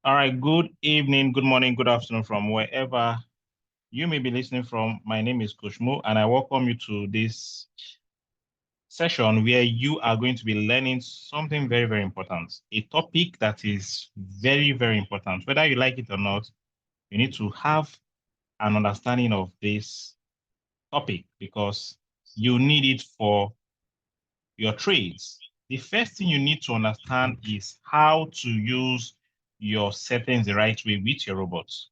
All right, good evening, good morning, good afternoon from wherever you may be listening from. My name is Coach Mo, and I welcome you to this session where you are going to be learning something very, very important, a topic that is very, very important. Whether you like it or not, you need to have an understanding of this topic because you need it for your trades. The first thing you need to understand is how to use your settings the right way with your robots.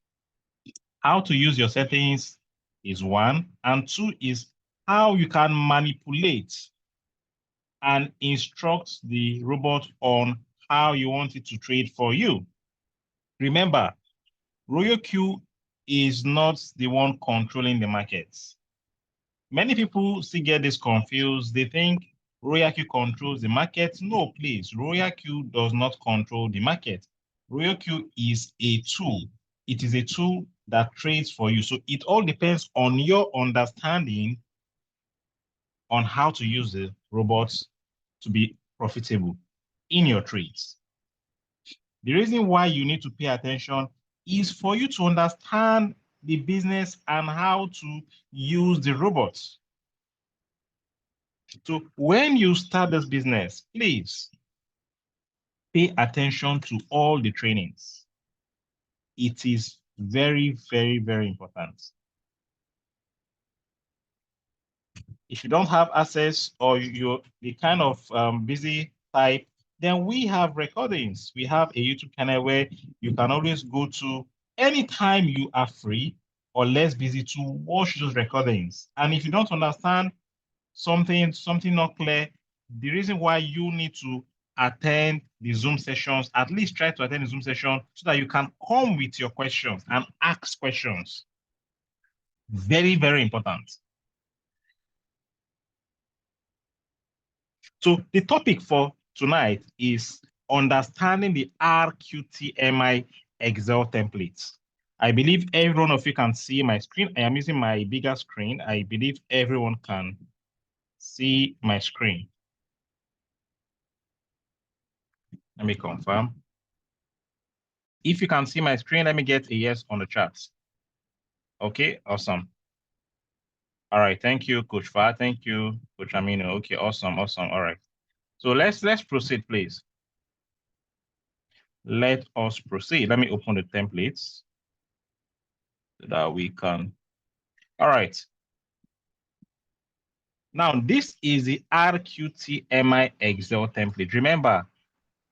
How to use your settings is one, and two is how you can manipulate and instruct the robot on how you want it to trade for you. Remember, Q is not the one controlling the markets. Many people still get this confused. They think Q controls the market. No, please, Q does not control the market. Q is a tool. It is a tool that trades for you. So it all depends on your understanding on how to use the robots to be profitable in your trades. The reason why you need to pay attention is for you to understand the business and how to use the robots. So when you start this business, please pay attention to all the trainings. It is very, very, very important. If you don't have access or you're the kind of busy type, then we have recordings. We have a YouTube channel where you can always go to anytime you are free or less busy to watch those recordings. And if you don't understand something not clear, the reason why you need to attend the Zoom sessions, at least try to attend the Zoom session so that you can come with your questions and ask questions. Very, very important. So the topic for tonight is understanding the Rqtmi Excel templates. I believe every one of you can see my screen. I am using my bigger screen. I believe everyone can see my screen. Let me confirm. If you can see my screen, let me get a yes on the chat. Okay, awesome. All right, thank you, Coach Fa. Thank you, Coach Amino. Okay, awesome, awesome. All right. So let's proceed, please. Let us proceed. Let me open the templates so that we can. All right. Now, this is the Rqtmi Excel template. Remember,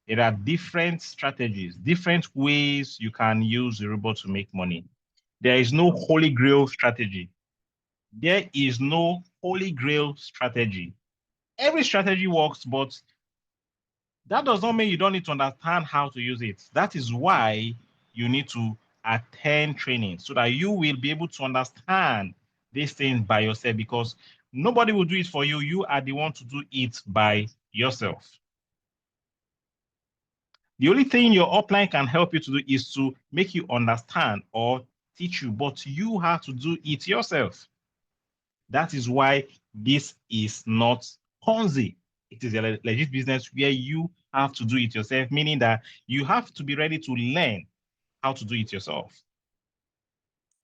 there are different strategies, different ways you can use the robot to make money. There is no holy grail strategy. There is no holy grail strategy. Every strategy works, but that does not mean you don't need to understand how to use it. That is why you need to attend training so that you will be able to understand these things by yourself, because nobody will do it for you. You are the one to do it by yourself. The only thing your upline can help you to do is to make you understand or teach you, but you have to do it yourself. That is why this is not Ponzi. It is a legit business where you have to do it yourself, meaning that you have to be ready to learn how to do it yourself.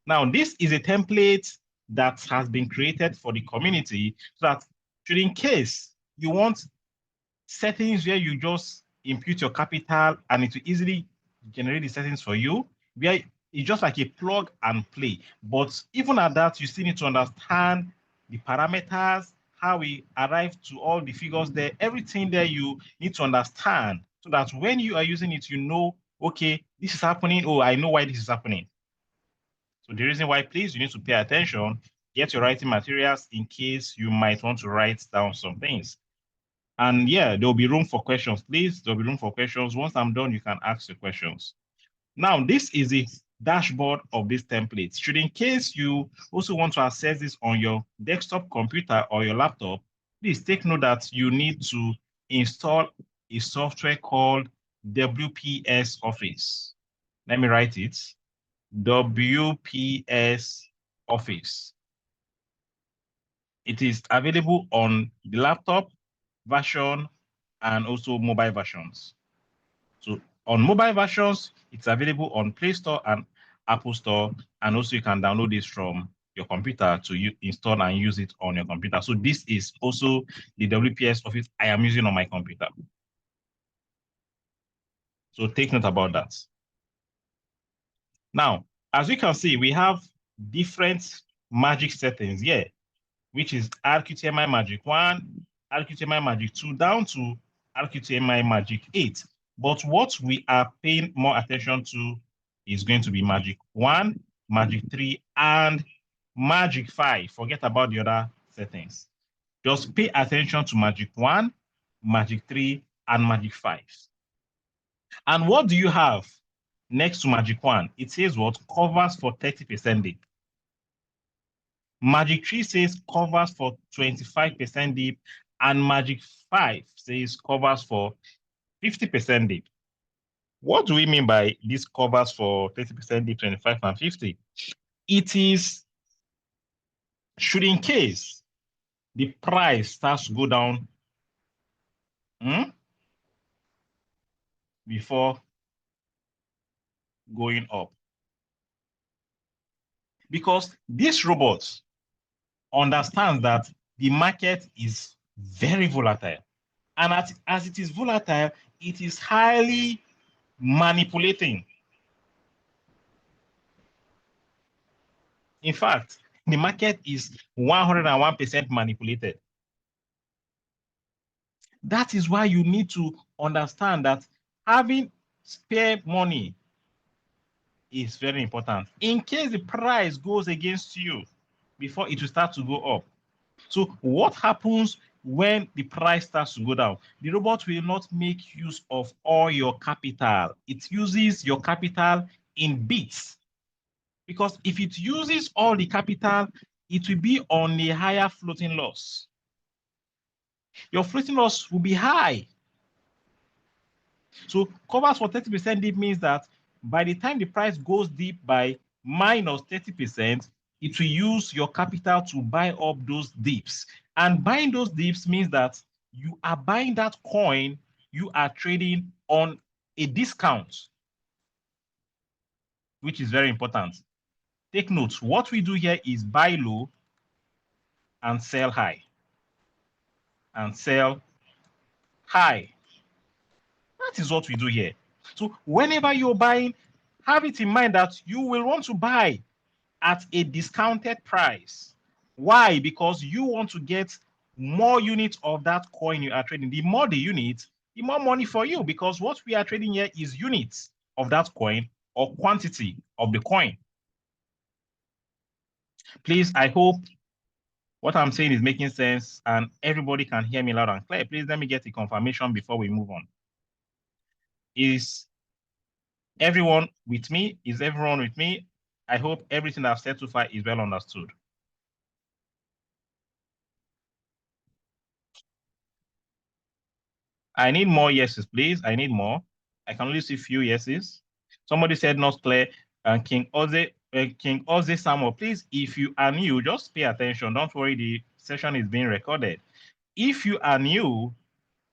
Now, this is a template that has been created for the community so that should in case you want settings where you just input your capital and it will easily generate the settings for you, where it's just like a plug and play. But even at that, you still need to understand the parameters, how we arrive to all the figures there, everything there you need to understand so that when you are using it, you know, okay, this is happening. Oh, I know why this is happening. So the reason why, please, you need to pay attention, get your writing materials in case you might want to write down some things. And yeah, there'll be room for questions, please. There'll be room for questions. Once I'm done, you can ask your questions. Now, this is the dashboard of this template. Should in case you also want to access this on your desktop computer or your laptop, please take note that you need to install a software called WPS Office. Let me write it. WPS Office. It is available on the laptop version and also mobile versions. So on mobile versions. It's available on Play Store and Apple Store, and also you can download this from your computer to install and use it on your computer. So this is also the WPS Office I am using on my computer. So take note about that. Now, as you can see, we have different magic settings here, which is Rqtmi Magic 1, Rqtmi Magic 2, down to Rqtmi Magic 8. But what we are paying more attention to is going to be Magic 1, Magic 3, and Magic 5. Forget about the other settings. Just pay attention to Magic 1, Magic 3, and Magic 5. And what do you have next to Magic 1? It says what? Covers for 30% dip. Magic 3 says covers for 25% dip, and Magic 5 says covers for 50% dip. What do we mean by this covers for 30% dip, 25 and 50? It is, should in case the price starts to go down before going up. Because this robot understands that the market is very volatile. And as it is volatile, it is highly manipulating. In fact, the market is 101% manipulated. That is why you need to understand that having spare money is very important in case the price goes against you before it will start to go up. So what happens when the price starts to go down? The robot will not make use of all your capital. It uses your capital in bits. Because if it uses all the capital, it will be on a higher floating loss. Your floating loss will be high. So covers for 30% dip means that by the time the price goes deep by minus 30%, it will use your capital to buy up those dips. And buying those dips means that you are buying that coin you are trading on a discount, which is very important. Take note, what we do here is buy low and sell high. And sell high. That is what we do here. So whenever you're buying, have it in mind that you will want to buy at a discounted price. Why? Because you want to get more units of that coin you are trading. The more the units, the more money for you, because what we are trading here is units of that coin or quantity of the coin. Please, I hope what I'm saying is making sense and everybody can hear me loud and clear. Please let me get a confirmation before we move on. Is everyone with me? Is everyone with me? I hope everything I've said so far is well understood. I need more yeses, please. I need more. I can only see few yeses. Somebody said not clear. And King Oze Samuel, please, if you are new, just pay attention. Don't worry, the session is being recorded. If you are new,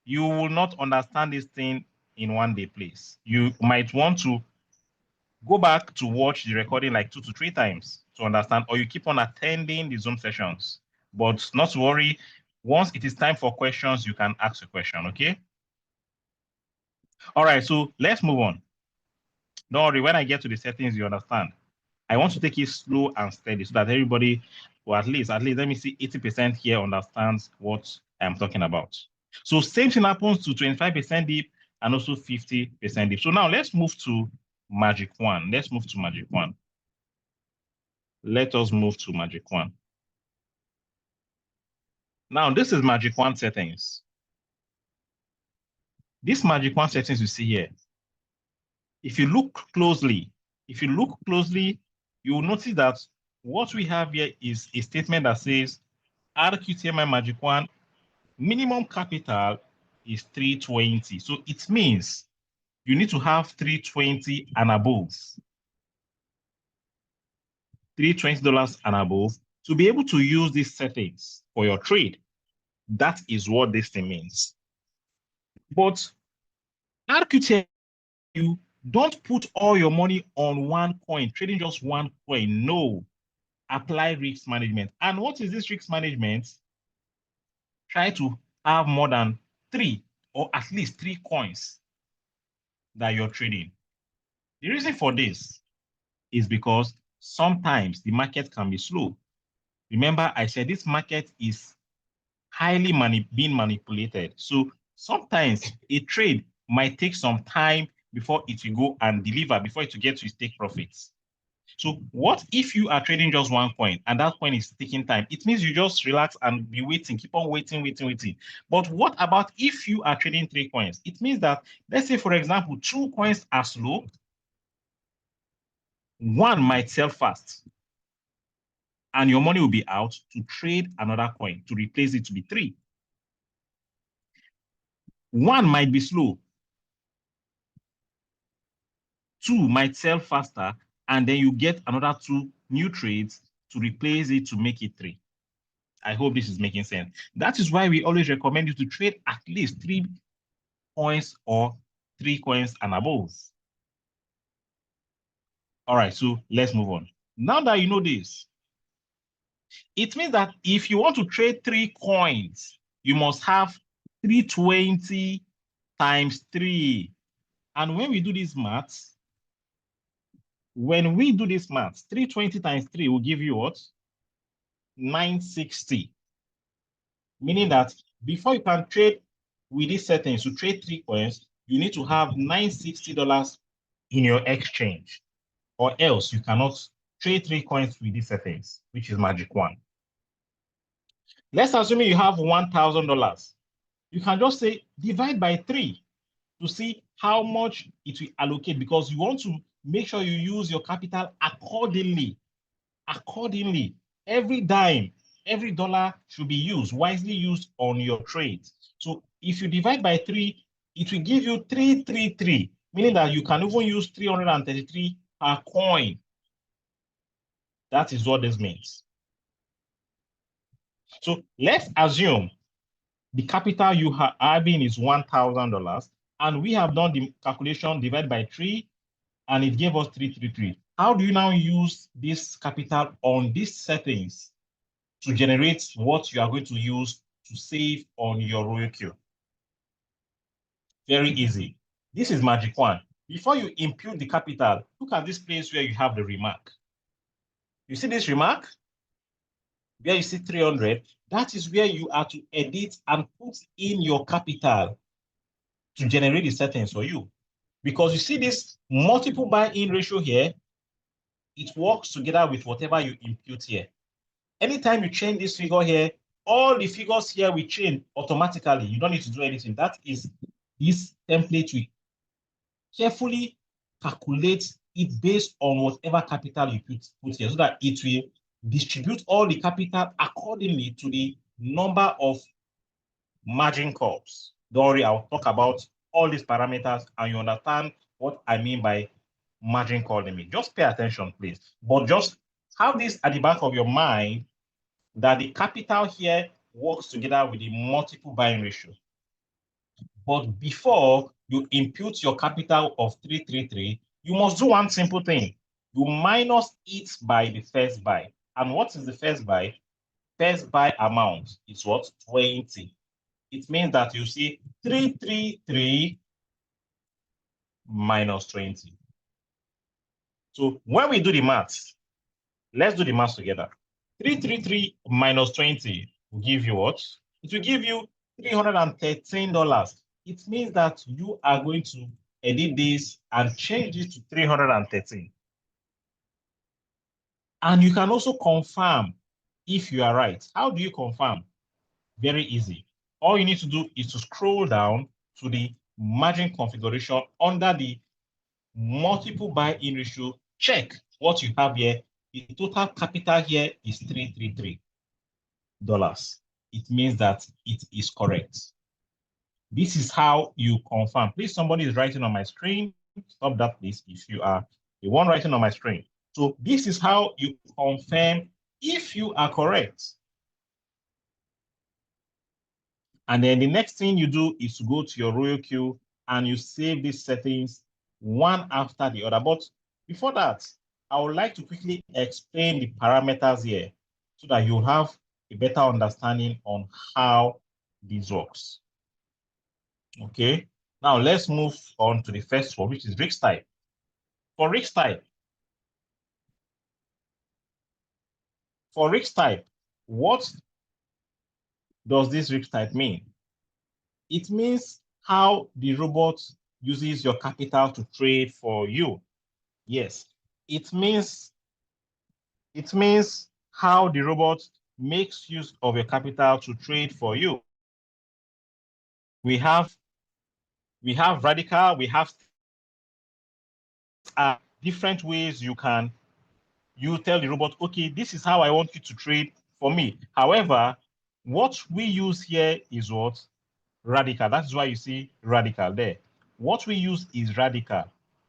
you will not understand this thing in one day, please. You might want to go back to watch the recording like 2 to 3 times to understand, or you keep on attending the Zoom sessions. But not to worry, once it is time for questions, you can ask a question, okay? All right, so let's move on. Don't worry, when I get to the settings, you understand. I want to take it slow and steady so that everybody, or at least, let me see 80% here understands what I'm talking about. So same thing happens to 25% dip and also 50% dip. So now let's move to Magic 1. Let's move to Magic 1. Let us move to Magic 1. Now, this is Magic 1 settings. This Magic 1 settings you see here, if you look closely, you will notice that what we have here is a statement that says Rqtmi Magic 1 minimum capital is 320. So it means you need to have 320 and above. $320 and above to be able to use these settings for your trade. That is what this thing means. But Rqtmi you don't put all your money on one coin, trading just one coin. No, apply risk management. And what is this risk management? Try to have more than 3 or at least 3 coins that you're trading. The reason for this is because sometimes the market can be slow. Remember, I said this market is highly being manipulated. So sometimes a trade might take some time before it will go and deliver, before it will get to its take profits. So what if you are trading just one coin and that coin is taking time? It means you just relax and be waiting, keep on waiting. But what about if you are trading 3 coins? It means that, let's say, for example, 2 coins are slow, one might sell fast, and your money will be out to trade another coin to replace it to be 3. One might be slow, 2 might sell faster, and then you get another 2 new trades to replace it to make it 3. I hope this is making sense. That is why we always recommend you to trade at least 3 coins or 3 coins and above. All right, so let's move on. Now that you know this, it means that if you want to trade 3 coins, you must have 320 times 3. And when we do these maths, 320 times 3 will give you what? 960. Meaning that before you can trade with these settings to trade 3 coins, you need to have $960 in your exchange, or else you cannot trade 3 coins with these settings, which is magic 1. Let's assume you have $1,000. You can just say divide by 3 to see how much it will allocate, because you want to make sure you use your capital accordingly. Every dime, every dollar should be wisely used on your trades. So if you divide by 3, it will give you 333, meaning that you can even use 333 per coin. That is what this means. So let's assume the capital you are having is $1,000, and we have done the calculation divided by 3, and it gave us 333. How do you now use this capital on these settings to generate what you are going to use to save on your Rqtmi? Very easy. This is magic 1. Before you impute the capital, look at this place where you have the remark. You see this remark? Where you see 300, that is where you are to edit and put in your capital to generate the settings for you. Because you see this multiple buy-in ratio here, it works together with whatever you impute here. Anytime you change this figure here, all the figures here will change automatically. You don't need to do anything. That is, this template will carefully calculate it based on whatever capital you put here, so that it will distribute all the capital accordingly to the number of margin calls. Don't worry, I'll talk about all these parameters and you understand what I mean by margin call limit. Just pay attention, please. But just have this at the back of your mind that the capital here works together with the multiple buying ratio. But before you impute your capital of 333, you must do one simple thing. You minus it by the first buy. And what is the first buy? First buy amount is what? 20. It means that you see 333 minus 20. So when we do the maths, let's do the maths together. 333 minus 20 will give you what? It will give you $313. It means that you are going to edit this and change it to 313. And you can also confirm if you are right. How do you confirm? Very easy. All you need to do is to scroll down to the margin configuration under the multiple buy-in ratio. Check what you have here. The total capital here is $333. It means that it is correct. This is how you confirm. Please, somebody is writing on my screen. Stop that, please, if you are the one writing on my screen. So this is how you confirm if you are correct. And then the next thing you do is to go to your Rqtmi and you save these settings one after the other. But before that, I would like to quickly explain the parameters here so that you have a better understanding on how this works. Okay, now let's move on to the first one, which is risk type. For risk type, what does this risk type mean? It means how the robot uses your capital to trade for you. Yes, it means how the robot makes use of your capital to trade for you. We have radical, we have different ways you tell the robot, okay, this is how I want you to trade for me. However, what we use here is what? Radical. That's why you see radical there. What we use is radical.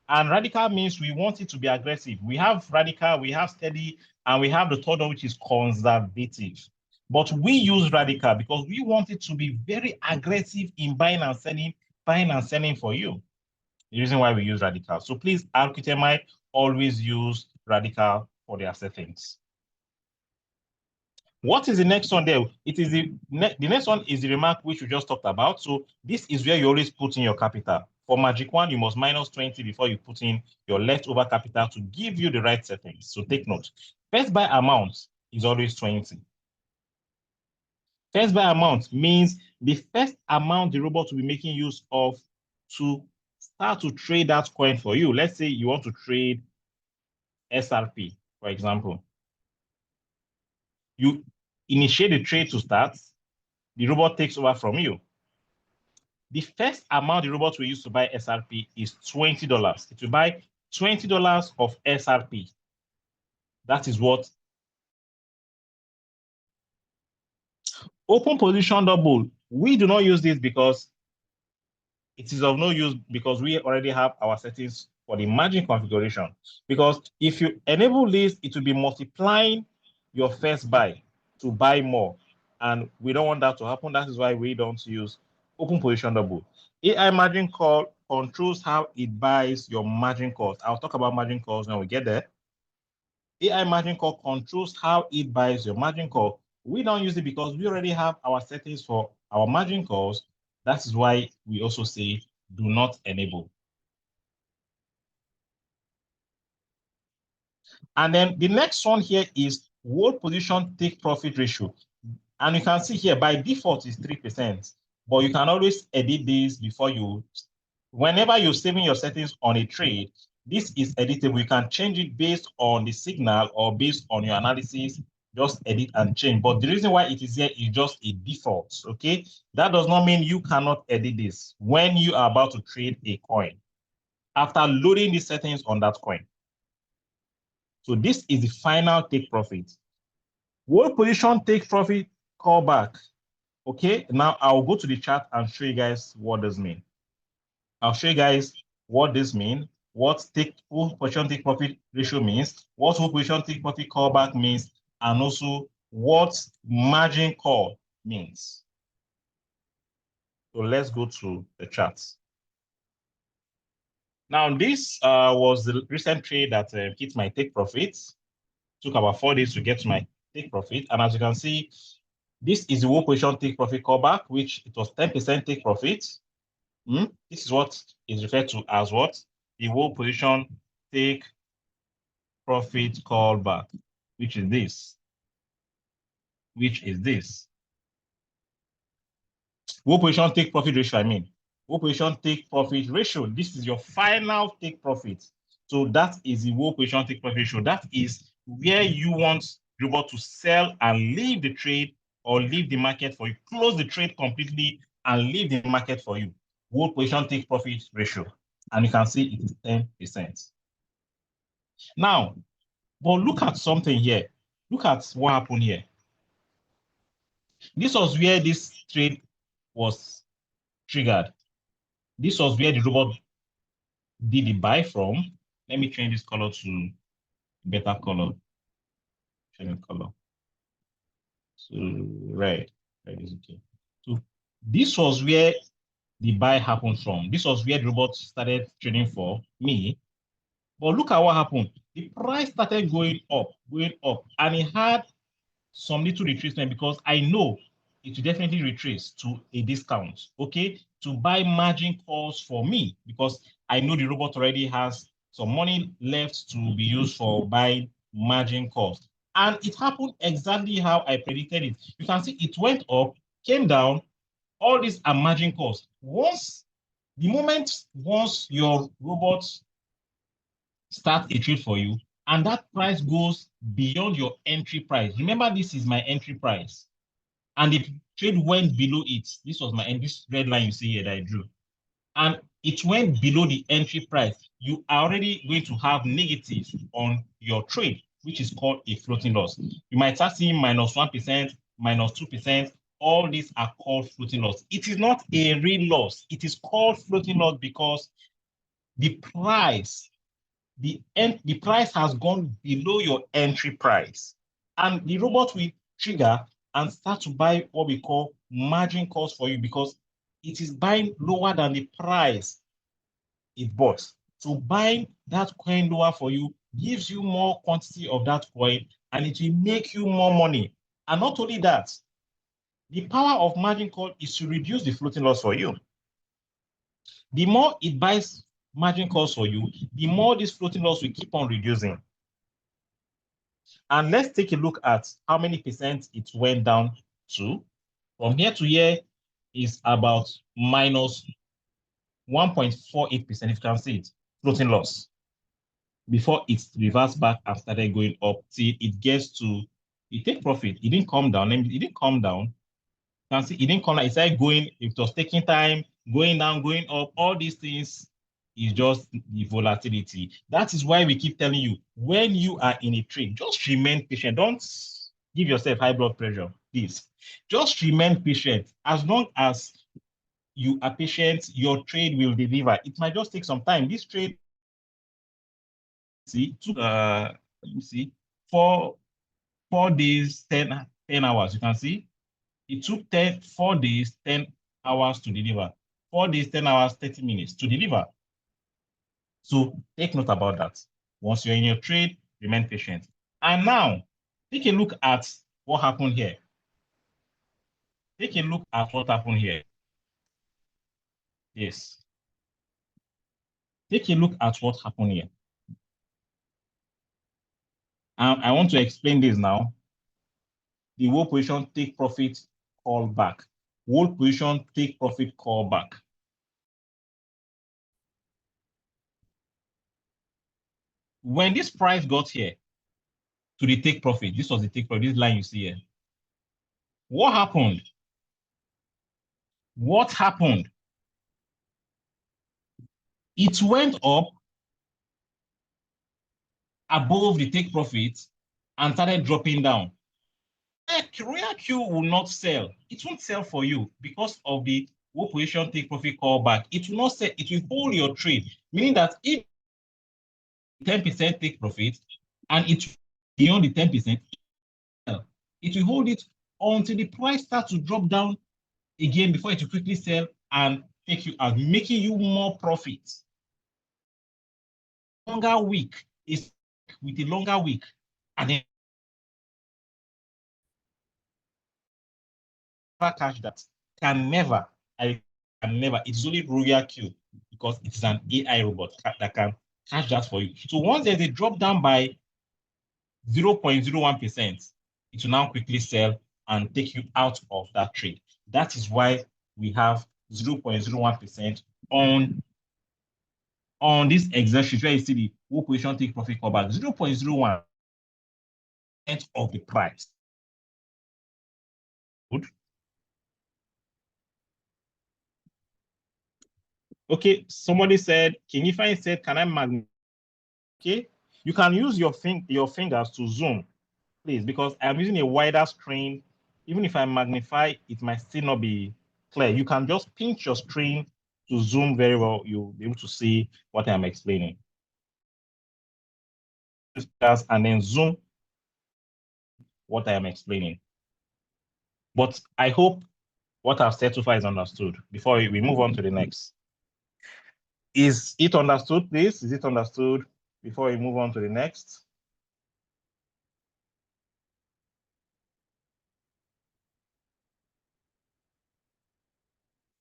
And radical means we want it to be aggressive. We have radical, we have steady, and we have the third one, which is conservative. But we use radical because we want it to be very aggressive in buying and selling for you. The reason why we use radical. So please, Rqtmi always use radical for their settings. What is the next one there? It is the next one is the remark which we just talked about. So this is where you always put in your capital. For Magic 1, you must minus 20 before you put in your leftover capital to give you the right settings. So take note. First buy amount is always 20. First buy amount means the first amount the robot will be making use of to start to trade that coin for you. Let's say you want to trade SRP, for example. You initiate the trade to start, the robot takes over from you. The first amount the robot will use to buy SRP is $20. It will buy $20 of SRP. That is what. Open position double. We do not use this because it is of no use because we already have our settings for the margin configuration. Because if you enable this, it will be multiplying your first buy to buy more. And we don't want that to happen. That is why we don't use open position double. AI margin call controls how it buys your margin calls. I'll talk about margin calls when we get there. AI margin call controls how it buys your margin call. We don't use it because we already have our settings for our margin calls. That is why we also say do not enable. And then the next one here is hold position take profit ratio. And you can see here by default is 3%, but you can always edit this before you, whenever you're saving your settings on a trade, this is editable. You can change it based on the signal or based on your analysis, just edit and change. But the reason why it is here is just a default, okay? That does not mean you cannot edit this when you are about to trade a coin after loading the settings on that coin. So this is the final take profit. Hold position take profit callback. Okay, now I'll go to the chart and show you guys what this means. I'll show you guys what this means, what hold position take profit ratio means, what hold position take profit callback means, and also what margin call means. So let's go to the charts. Now, this was the recent trade that hit my take profits. Took about 4 days to get to my take profit. And as you can see, this is the hold position take profit callback, which it was 10% take profit. This is what is referred to as what? The hold position take profit callback, which is this. Hold position take profit ratio, I mean. Hold position take profit ratio. This is your final take profit. So that is the hold position take profit ratio. That is where you want the robot to sell and leave the trade or leave the market for you. Close the trade completely and leave the market for you. Hold position take profit ratio. And you can see it is 10%. Now, but look at something here. Look at what happened here. This was where this trade was triggered. This was where the robot did the buy from. Let me change this color to better color. Change the color. So red is okay. So this was where the buy happened from. This was where the robot started trading for me. But look at what happened. The price started going up, and it had some little retracement because I know it will definitely retrace to a discount, okay, to buy margin calls for me because I know the robot already has some money left to be used for buying margin calls. And it happened exactly how I predicted it. You can see it went up, came down. All these are margin calls. Once your robot start a trade for you, and that price goes beyond your entry price. Remember, this is my entry price. And the trade went below it. This was this red line you see here that I drew. And it went below the entry price. You are already going to have negative on your trade, which is called a floating loss. You might start seeing -1%, -2%. All these are called floating loss. It is not a real loss. It is called floating loss because the price the price has gone below your entry price. And the robot will trigger and start to buy what we call margin calls for you because it is buying lower than the price it bought. So buying that coin lower for you gives you more quantity of that coin and it will make you more money. And not only that, the power of margin call is to reduce the floating loss for you. The more it buys margin calls for you, the more this floating loss will keep on reducing. And let's take a look at how many percent it went down to. From here to here is about minus 1.48%, if you can see it, floating loss. Before it reversed back and started going up till it gets to, it take profit. It didn't come down. It didn't come down. You can see it didn't come down. It started going, it was taking time, going down, going up. All these things is just the volatility. That is why we keep telling you, when you are in a trade, just remain patient. Don't give yourself high blood pressure, please. Just remain patient. As long as you are patient, your trade will deliver. It might just take some time. This trade, see, took, let me see, 4 days, 10 hours. You can see it took 4 days, 10 hours to deliver. 4 days, 10 hours, 30 minutes to deliver. So take note about that. Once you're in your trade, remain patient. And now, take a look at what happened here. Take a look at what happened here. Yes. Take a look at what happened here. I want to explain this now. The whole position, take profit, call back. Whole position, take profit, call back. When this price got here to the take profit, this was the take profit, this line you see here. What happened? What happened? It went up above the take profit and started dropping down. Rqtmi will not sell. It won't sell for you because of the position take profit callback. It will not sell. It will hold your trade, meaning that if 10% take profit and it's beyond the 10%, it will hold it until the price starts to drop down again before it will quickly sell and take you out, making you more profit. Longer week is with a longer week, and then catch that. I can never. It's only Rqtmi because it's an AI robot that can catch that for you. So once there's a drop down by 0.01%, it will now quickly sell and take you out of that trade. That is why we have 0.01% on this Excel sheet where you see the whole position take profit callback. 0.01% of the price. Good. Okay, somebody said, Kinifine said, can I magnify? Okay, you can use your fingers to zoom, please, because I'm using a wider screen. Even if I magnify, it might still not be clear. You can just pinch your screen to zoom very well. You'll be able to see what I'm explaining. And then zoom what I am explaining. But I hope What I've said so far is understood before we move on to the next. Is it understood, please? Is it understood before we move on to the next?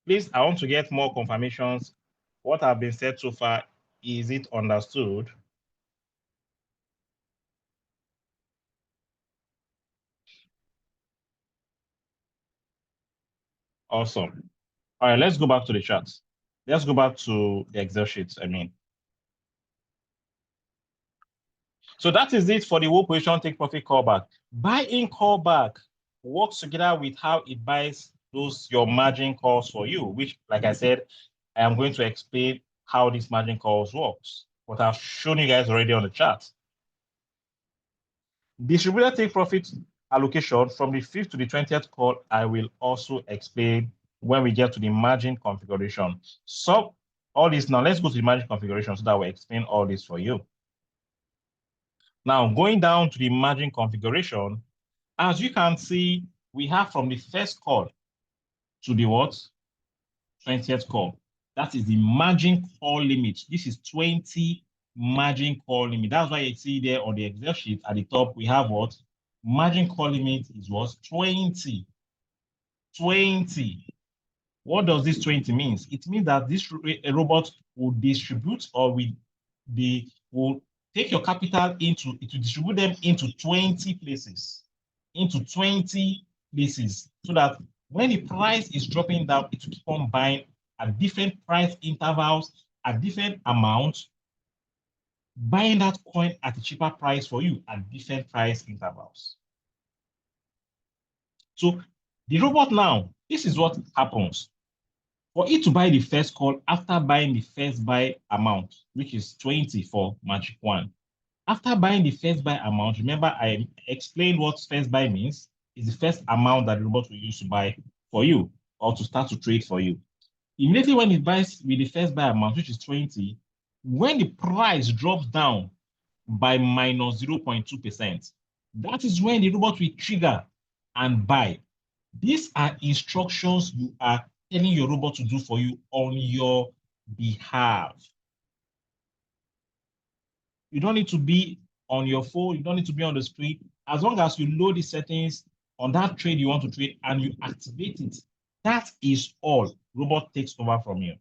Please, I want to get more confirmations. What have been said so far, is it understood? Awesome. All right, let's go back to the charts. Let's go back to the Excel sheets, I mean. So that is it for the whole position take profit callback. Buy-in callback works together with how it buys those your margin calls for you, which, like I said, I am going to explain how this margin calls works. But I've shown you guys already on the chart. Distributed take profit allocation from the 5th to the 20th call, I will also explain when we get to the margin configuration. So all this now, let's go to the margin configuration so that we explain all this for you. Now, going down to the margin configuration, as you can see, we have from the first call to the what? 20th call. That is the margin call limit. This is 20 margin call limit. That's why you see there on the Excel sheet at the top, we have what? Margin call limit is what? 20. 20. What does this 20 means? It means that this robot will distribute or will take your capital into, it will distribute them into 20 places. Into 20 places. So that when the price is dropping down, it will keep on buying at different price intervals, at different amounts, buying that coin at a cheaper price for you at different price intervals. So the robot now, this is what happens. For it to buy the first call after buying the first buy amount, which is 20 for Magic 1. After buying the first buy amount, remember I explained what first buy means, is the first amount that the robot will use to buy for you or to start to trade for you. Immediately when it buys with the first buy amount, which is 20, when the price drops down by minus 0.2%, that is when the robot will trigger and buy. These are instructions you are telling your robot to do for you on your behalf. You don't need to be on your phone. You don't need to be on the screen. As long as you load the settings on that trade you want to trade and you activate it, that is all. Robot takes over from you.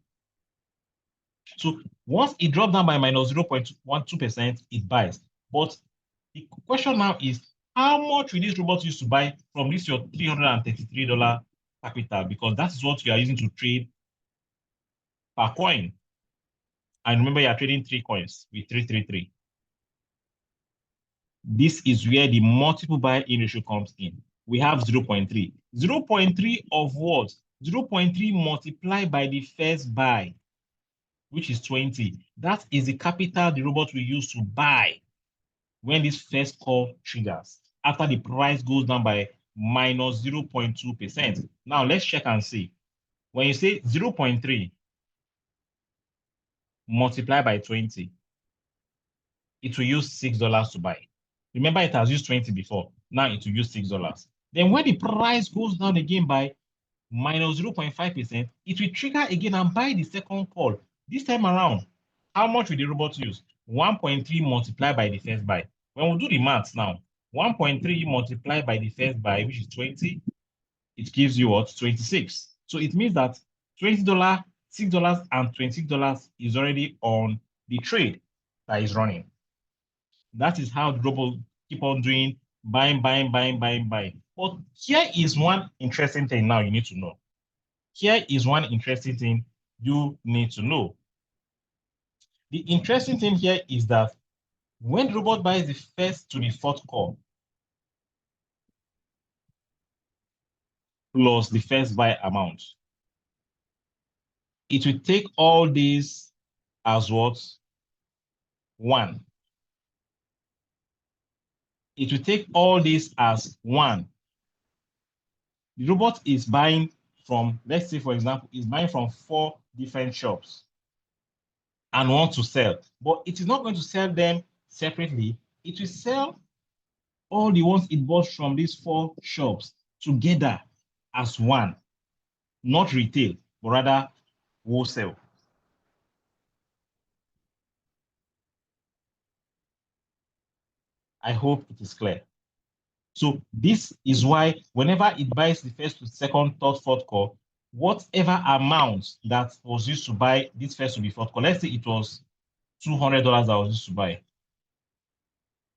So once it drops down by minus 0.12%, it buys. But the question now is, how much will this robot use to buy from this your $333 capital? Because that is what you are using to trade per coin. And remember, you are trading 3 coins with 333. This is where the multiple buy-in ratio comes in. We have 0.3. 0.3 of what? 0.3 multiplied by the first buy, which is 20. That is the capital the robot will use to buy when this first call triggers, after the price goes down by minus 0.2%. Now, let's check and see. When you say 0.3 multiplied by 20, it will use $6 to buy. Remember, it has used 20 before. Now it will use $6. Then when the price goes down again by minus 0.5%, it will trigger again and buy the second call. This time around, how much will the robot use? 1.3 multiplied by the first buy. When we do the maths now, 1.3 multiplied by the first buy, which is 20, it gives you what? 26. So it means that $20, $6, and $26 is already on the trade that is running. That is how the robot keep on doing buying. But here is one interesting thing now you need to know. Here is one interesting thing you need to know. The interesting thing here is that when the robot buys the first to the fourth call plus the first buy amount, it will take all these as what? 1. It will take all this as 1. The robot is buying from, let's say, for example, is buying from 4 different shops and wants to sell. But it is not going to sell them separately. It will sell all the ones it bought from these 4 shops together as 1. not retail, but rather wholesale. I hope it is clear. So this is why whenever it buys the first, second, third, fourth call, whatever amount that was used to buy this first to be fourth call, let's say it was $200 that was used to buy.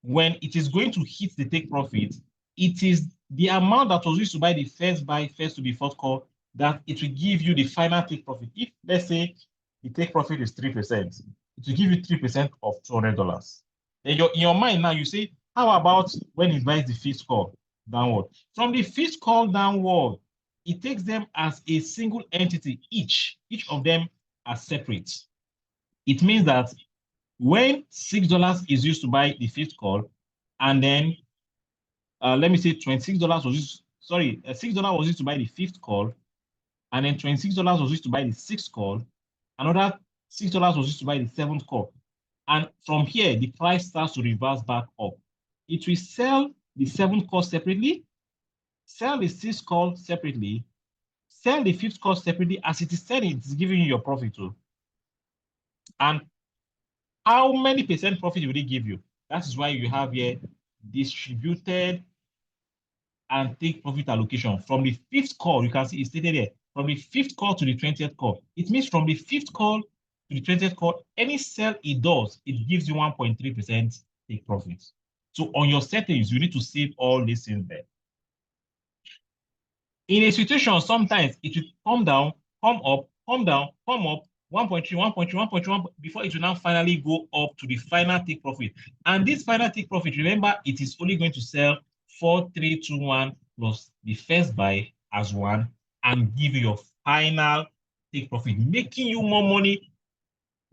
When it is going to hit the take profit, it is the amount that was used to buy the first to be fourth call that it will give you the final take profit. If let's say the take profit is 3%, it will give you 3% of $200. Then in your mind now, you say, how about when it buys the fifth call downward? From the fifth call downward, it takes them as a single entity, each of them are separate. It means that when $6 is used to buy the fifth call, and then let me say $26 was used, sorry, $6 was used to buy the fifth call, and then $26 was used to buy the sixth call, another $6 was used to buy the seventh call. And from here, the price starts to reverse back up. It will sell the seventh call separately, sell the sixth call separately, sell the fifth call separately. As it is selling, it's giving you your profit too. And how many percent profit will it give you? That is why you have here distributed and take profit allocation. From the fifth call, you can see it's stated here, from the fifth call to the 20th call. It means from the fifth call to the 20th call, any sell it does, it gives you 1.3% take profit. So on your settings, you need to save all these things there. In a situation, sometimes it will come down, come up, come down, come up, 1.3, 1.3, 1.1 before it will now finally go up to the final take profit. And this final take profit, remember, it is only going to sell 4,321 plus the first buy as one and give you your final take profit, making you more money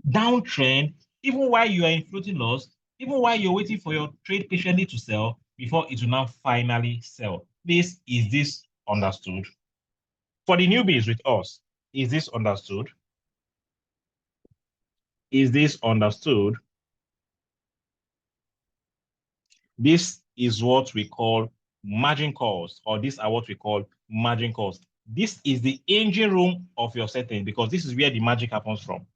downtrend, even while you are in floating loss, even while you're waiting for your trade patiently to sell before it will now finally sell. Is this understood? For the newbies with us, is this understood? Is this understood? This is what we call margin calls, or these are what we call margin calls. This is the engine room of your setting because this is where the magic happens from.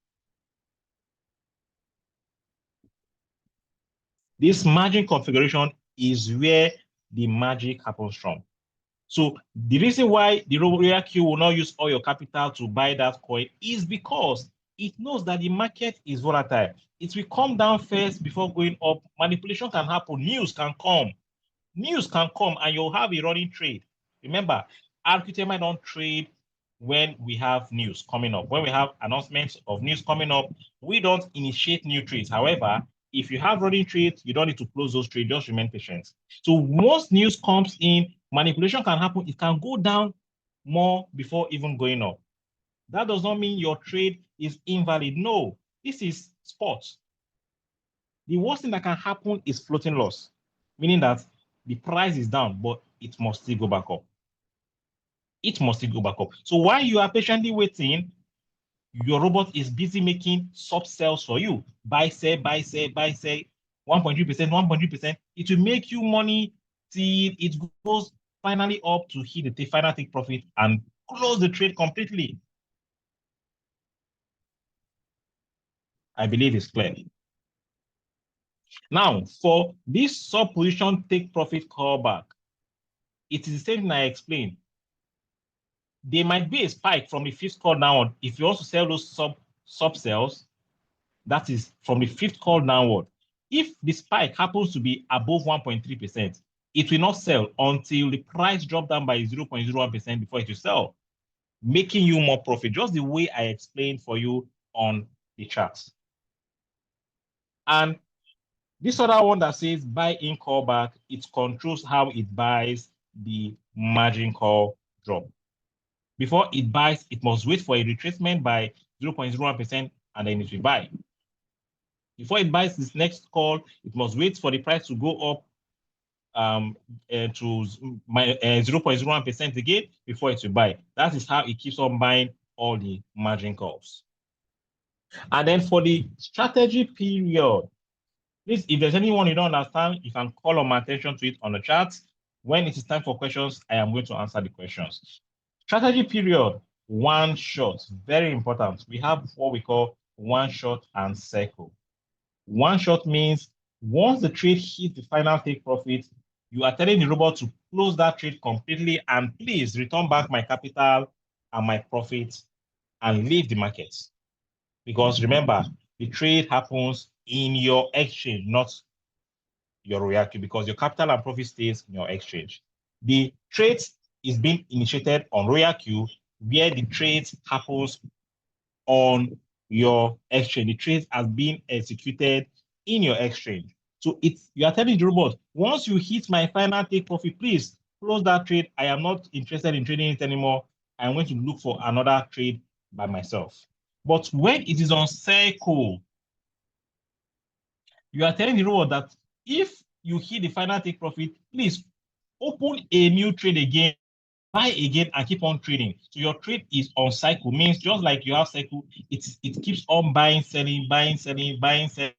This margin configuration is where the magic happens from. So the reason why the Rqtmi will not use all your capital to buy that coin is because it knows that the market is volatile. It will come down first before going up. Manipulation can happen. News can come. News can come and you'll have a running trade. Remember, Rqtmi don't trade when we have news coming up. When we have announcements of news coming up, we don't initiate new trades. However, if you have running trades, you don't need to close those trades, just remain patient. So once news comes in, manipulation can happen. It can go down more before even going up. That does not mean your trade is invalid. No, this is sports. The worst thing that can happen is floating loss, meaning that the price is down, but it must still go back up. It must still go back up. So while you are patiently waiting, your robot is busy making sub sales for you. Buy, sell, buy, sell, buy, sell, 1.3%, 1.3%. It will make you money till it goes finally up to hit the final take profit and close the trade completely. I believe it's clear. Now, for this sub position take profit callback, it is the same thing I explained. There might be a spike from the fifth call downward. If you also sell those sub sales, that is from the fifth call downward. If the spike happens to be above 1.3%, it will not sell until the price drops down by 0.01% before it will sell, making you more profit, just the way I explained for you on the charts. And this other one that says buy in callback, it controls how it buys the margin call drop. Before it buys, it must wait for a retracement by 0.01% and then it will buy. Before it buys this next call, it must wait for the price to go up to 0.01% again before it will buy. That is how it keeps on buying all the margin calls. And then for the strategy period, please, if there's anyone you don't understand, you can call on my attention to it on the chat. When it is time for questions, I am going to answer the questions. Strategy period, one shot. Very important. We have what we call one shot and circle. One shot means once the trade hits the final take profit, you are telling the robot to close that trade completely and please return back my capital and my profit and leave the market. Because remember, the trade happens in your exchange, not your Rqtmi, because your capital and profit stays in your exchange. The trade is being initiated on Rqtmi, where the trade happens on your exchange. The trade has been executed in your exchange. So you are telling the robot, once you hit my final take profit, please close that trade. I am not interested in trading it anymore. I'm going to look for another trade by myself. But when it is on circle, you are telling the robot that if you hit the final take profit, please open a new trade again, buy again, and keep on trading. So your trade is on cycle, means just like you have cycle, it keeps on buying, selling, buying, selling, buying, selling.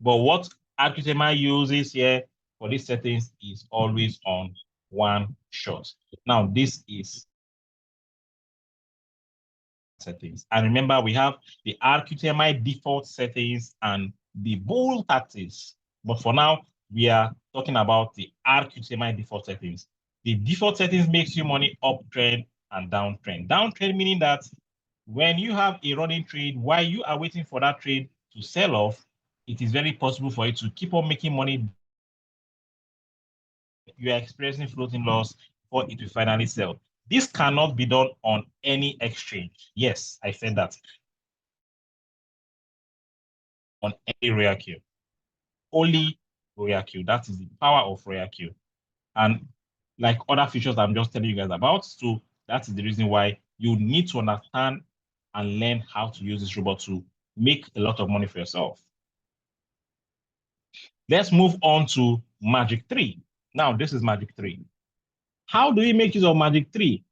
But what Rqtmi uses here for these settings is always on one shot. Now, this is settings. And remember, we have the Rqtmi default settings and the bull tactics. But for now, we are talking about the Rqtmi default settings. The default settings makes you money uptrend and downtrend. Downtrend meaning that when you have a running trade, while you are waiting for that trade to sell off, it is very possible for you to keep on making money. You are experiencing floating loss for it to finally sell. This cannot be done on any exchange. Yes, I said that. On any Rqtmi. Only Rqtmi. That is the power of Rqtmi. And like other features I'm just telling you guys about, so that is the reason why you need to understand and learn how to use this robot to make a lot of money for yourself. Let's move on to Magic 3. Now, this is Magic 3. How do we make use of Magic 3?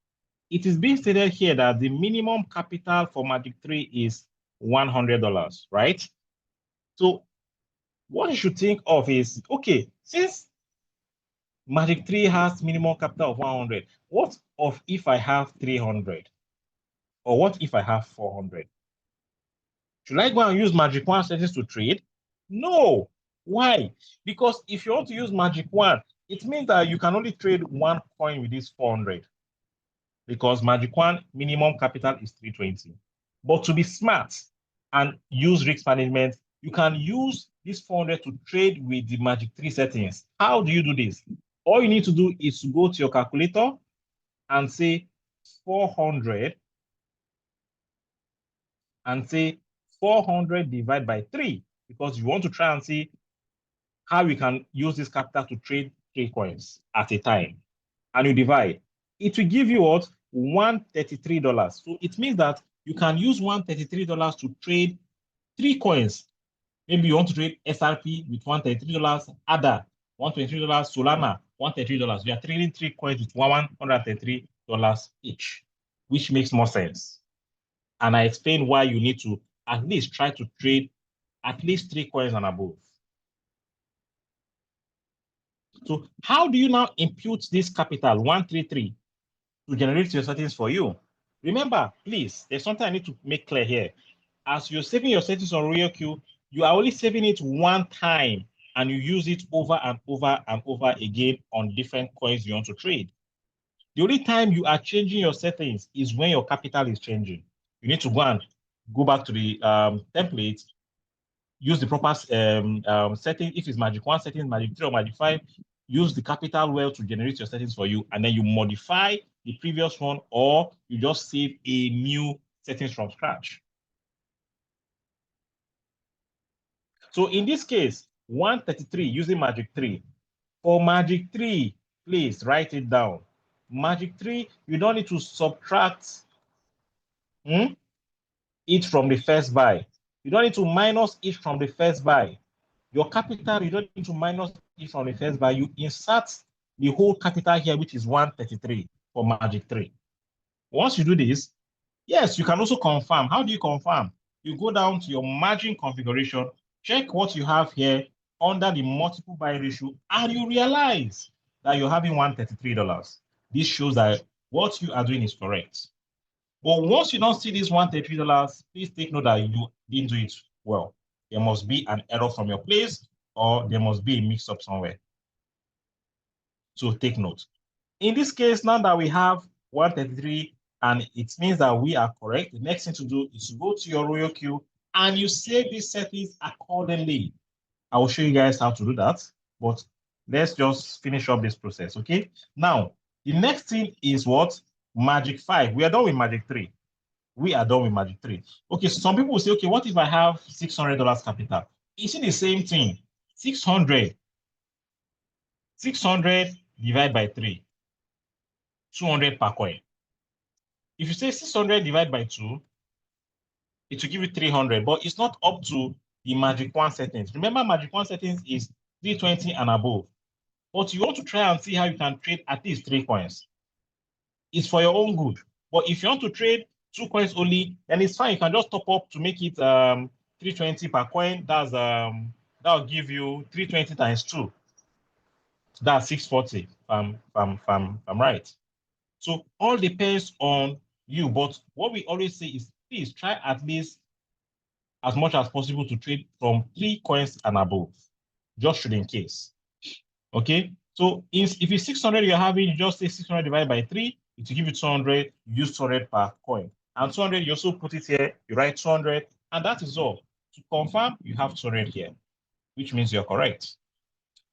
It is being stated here that the minimum capital for Magic 3 is $100, right? So what you should think of is, okay, since Magic 3 has minimum capital of 100, what of if I have 300? Or what if I have 400? Should I go and use Magic 1 settings to trade? No. Why? Because if you want to use Magic 1, it means that you can only trade one coin with this 400. Because Magic 1 minimum capital is 320. But to be smart and use risk management, you can use this 400 to trade with the Magic 3 settings. How do you do this? All you need to do is to go to your calculator and say 400 and say 400 divided by 3, because you want to try and see how you can use this capital to trade 3 coins at a time. And you divide. It will give you what? $133. So it means that you can use $133 to trade 3 coins. Maybe you want to trade SRP with $133, ADA, $123, Solana, $133. You are trading 3 coins with $133 each, which makes more sense. And I explain why you need to at least try to trade at least 3 coins and above. So how do you now impute this capital, 133, to generate your settings for you? Remember, please, there's something I need to make clear here. As you're saving your settings on Rqtmi, you are only saving it one time and you use it over and over and over again on different coins you want to trade. The only time you are changing your settings is when your capital is changing. You need to go and go back to the template, use the proper setting. If it's Magic 1 settings, Magic 3 or Magic 5, use the capital well to generate your settings for you, and then you modify the previous one, or you just save a new settings from scratch. So in this case, 133 using Magic 3. For Magic 3, please write it down. Magic 3, you don't need to subtract it from the first buy. You don't need to minus it from the first buy. Your capital, you don't need to minus it from the first buy. You insert the whole capital here, which is 133 for Magic 3. Once you do this, yes, you can also confirm. How do you confirm? You go down to your margin configuration, check what you have here under the multiple buy ratio, and you realize that you're having $133. This shows that what you are doing is correct. But once you don't see this $133, please take note that you didn't do it well. There must be an error from your place, or there must be a mix-up somewhere. So take note. In this case, now that we have 133 and it means that we are correct, the next thing to do is to go to your royal queue and you save these settings accordingly. I will show you guys how to do that, but let's just finish up this process, okay? Now, the next thing is what? Magic 5. We are done with Magic 3. We are done with Magic 3. Okay, so some people will say, okay, what if I have $600 capital? Is it the same thing? 600 divided by 3, 200 per coin. If you say 600 divided by 2, it will give you 300, but it's not up to the Magic 1 settings. Remember, Magic 1 settings is 320 and above. But you want to try and see how you can trade at least 3 coins. It's for your own good. But if you want to trade 2 coins only, then it's fine. You can just top up to make it 320 per coin. That'll give you 320 times 2. That's 640. I'm right. So all depends on you. But what we always say is, please try at least as much as possible to trade from 3 coins and above, just in case. Okay, so if it's 600 you're having, you just say 600 divided by 3, it will give you 200, you use 200 per coin. And 200, you also put it here, you write 200, and that is all. To confirm, you have 200 here, which means you're correct.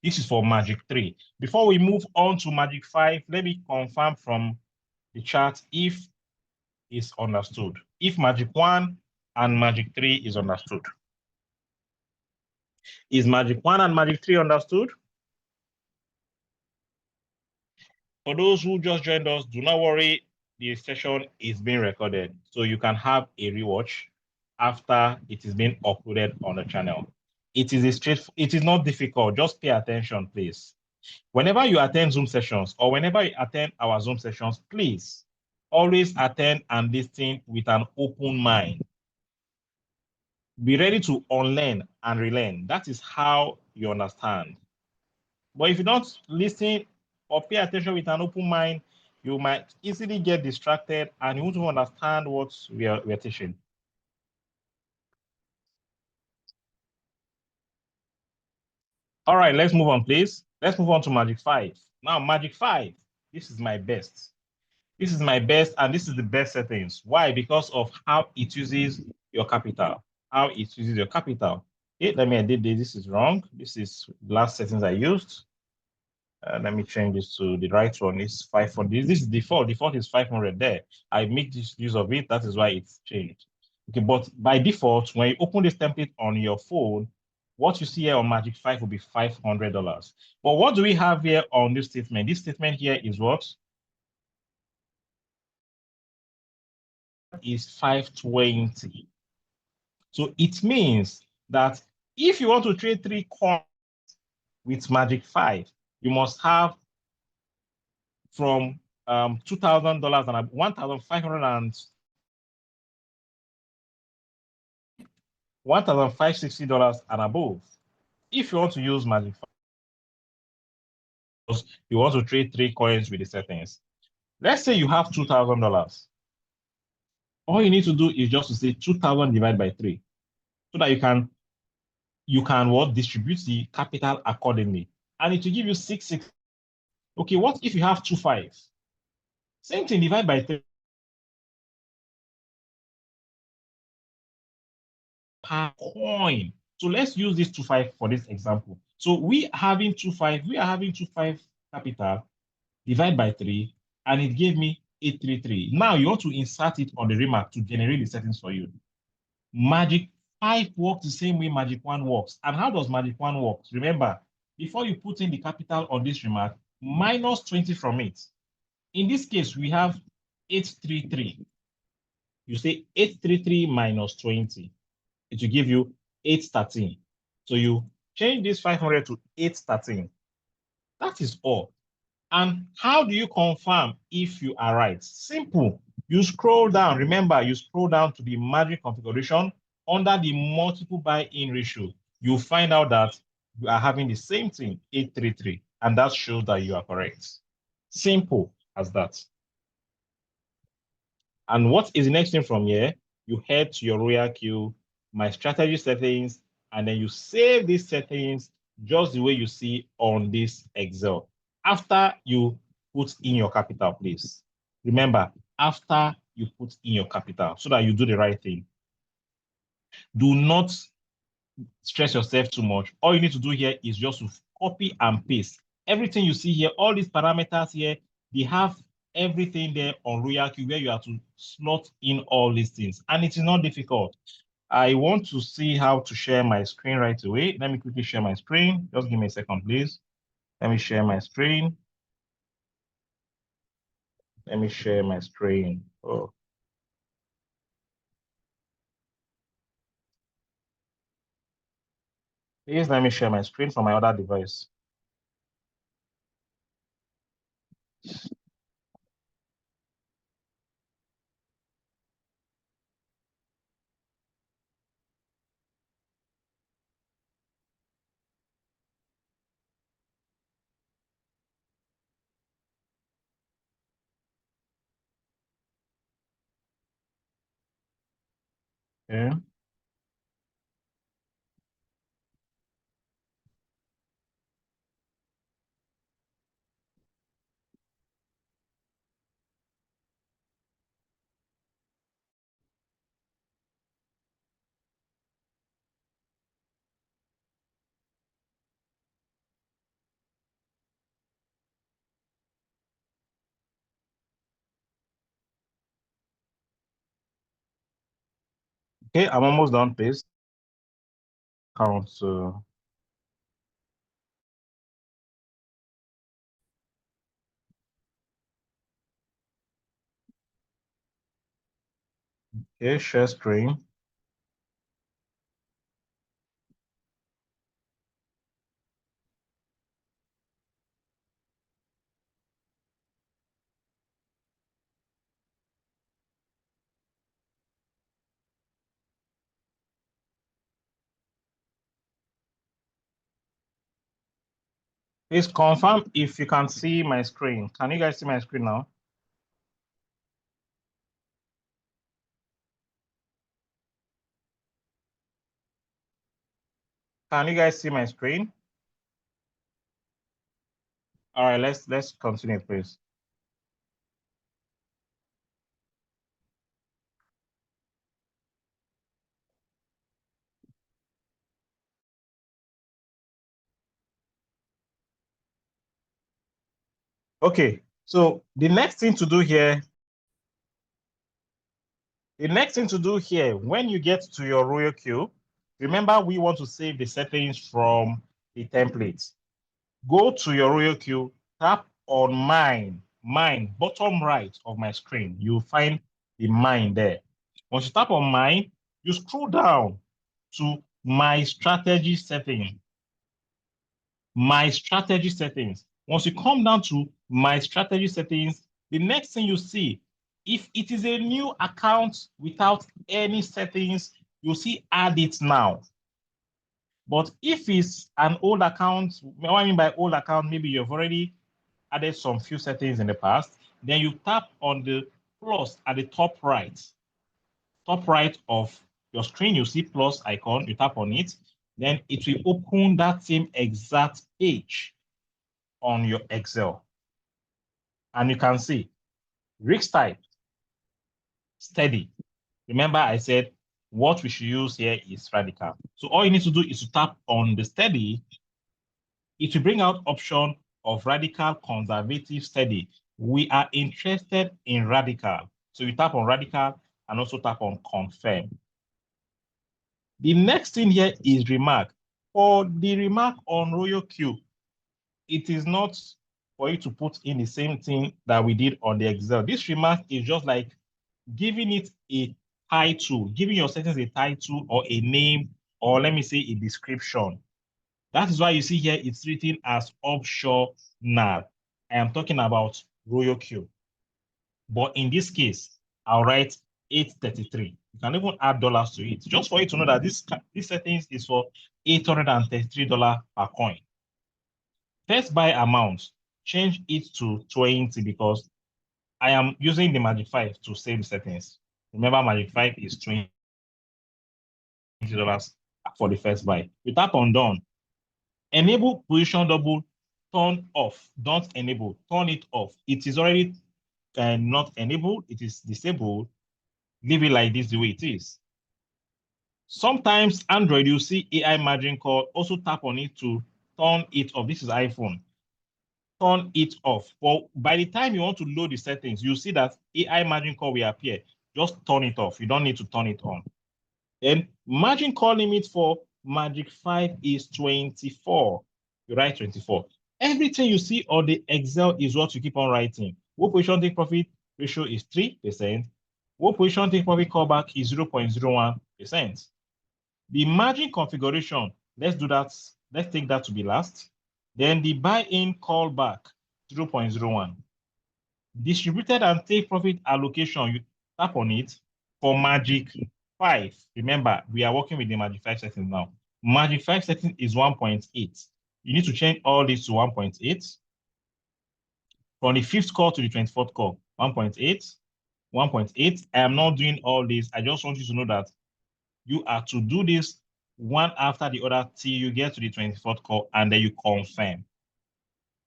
This is for Magic 3. Before we move on to Magic 5, let me confirm from the chart if it's understood. If Magic 1 and Magic 3 is understood. Is Magic 1 and Magic 3 understood? For those who just joined us, do not worry, the session is being recorded, so you can have a rewatch after it is being uploaded on the channel. It is not difficult, just pay attention, please. Whenever you attend Zoom sessions or whenever you attend our Zoom sessions, please always attend and listen with an open mind. Be ready to unlearn and relearn. That is how you understand. But if you don't listen or pay attention with an open mind, you might easily get distracted and you won't understand what we are teaching. All right, let's move on, please. Let's move on to Magic 5. Now, Magic 5, this is my best. This is my best, and this is the best settings. Why? Because of how it uses your capital. How it uses your capital. Okay, let me edit this. This is wrong. This is the last settings I used. Let me change this to the right one. It's 500. This is default. Default is 500 there. I make this use of it. That is why it's changed. Okay, but by default, when you open this template on your phone, what you see here on Magic 5 will be $500. But what do we have here on this statement? This statement here is what? Is 520. So it means that if you want to trade 3 coins with Magic 5, you must have from $2,000 and $1,500 and $1,560 and above. If you want to use Magic 5, you want to trade 3 coins with the settings. Let's say you have $2,000. All you need to do is just to say 2,000 divided by 3, so that you can what distribute the capital accordingly, and it will give you 660. Okay, what if you have 25? Same thing, divide by 3 per coin. So let's use this 25 for this example. So we are having 25 capital, divide by 3, and it gave me 833. Now you want to insert it on the remark to generate the settings for you. Magic 5 works the same way Magic 1 works. And how does Magic 1 work? Remember, before you put in the capital on this remark, minus 20 from it. In this case, we have 833. You say 833 minus 20. It will give you 813. So you change this 500 to 813. That is all. And how do you confirm if you are right? Simple. You scroll down. Remember, you scroll down to the Magic configuration. Under the multiple buy-in ratio, you'll find out that you are having the same thing, 833. And that shows that you are correct. Simple as that. And what is the next thing from here? You head to your royal queue, my strategy settings, and then you save these settings just the way you see on this Excel. After you put in your capital, please. Remember, after you put in your capital so that you do the right thing. Do not stress yourself too much. All you need to do here is just to copy and paste. Everything you see here, all these parameters here, they have everything there on RoyalQ where you have to slot in all these things. And it is not difficult. I want to see how to share my screen right away. Let me quickly share my screen. Just give me a second, please. Let me share my screen. Let me share my screen. Oh. Please let me share my screen from my other device. Okay. Okay, I'm almost done, please. Count. So okay, share screen. Please confirm if you can see my screen. Can you guys see my screen now? Can you guys see my screen? All right, let's continue, please. Okay, so the next thing to do here, when you get to your royal queue, remember we want to save the settings from the template. Go to your royal queue, tap on mine, bottom right of my screen. You'll find the mine there. Once you tap on mine, you scroll down to my strategy setting. My strategy settings. Once you come down to my strategy settings, the next thing you see, if it is a new account without any settings, you'll see add it now. But if it's an old account, what I mean by old account, maybe you've already added some few settings in the past, then you tap on the plus at the top right of your screen, you see plus icon, you tap on it, then it will open that same exact page on your Excel. And you can see risk type, steady. Remember I said what we should use here is radical. So all you need to do is to tap on the steady. It will bring out option of radical, conservative, steady. We are interested in radical. So you tap on radical and also tap on confirm. The next thing here is remark. For the remark on Royal Q, it is not for you to put in the same thing that we did on the Excel. This remark is just like giving it a title, giving your settings a title or a name, or let me say a description. That is why you see here it's written as offshore NAV. I am talking about Royal Q. But in this case, I'll write 833. You can even add dollars to it, just for you to know that this settings is for $833 per coin. first buy amount, change it to 20 because I am using the Magic 5 to save the settings. Remember, Magic 5 is $20 for the first buy. You tap on done. Enable position double, turn off. Don't enable, turn it off. It is already not enabled, it is disabled. Leave it like this the way it is. Sometimes Android, you see AI margin call, also tap on it to turn it off. This is iPhone. Turn it off. But by the time you want to load the settings, you see that AI margin call will appear. Just turn it off. You don't need to turn it on. Then margin call limit for Magic 5 is 24. You write 24. Everything you see on the Excel is what you keep on writing. What position take profit ratio is 3%. What position take profit callback is 0.01%. The margin configuration, let's do that. Let's take that to be last. Then the buy-in callback, 0.01. Distributed and take profit allocation, you tap on it for Magic 5. Remember, we are working with the Magic 5 settings now. Magic 5 setting is 1.8. You need to change all this to 1.8. From the 5th call to the 24th call, 1.8, 1.8. I am not doing all this. I just want you to know that you are to do this one after the other till you get to the 24th call, and then you confirm.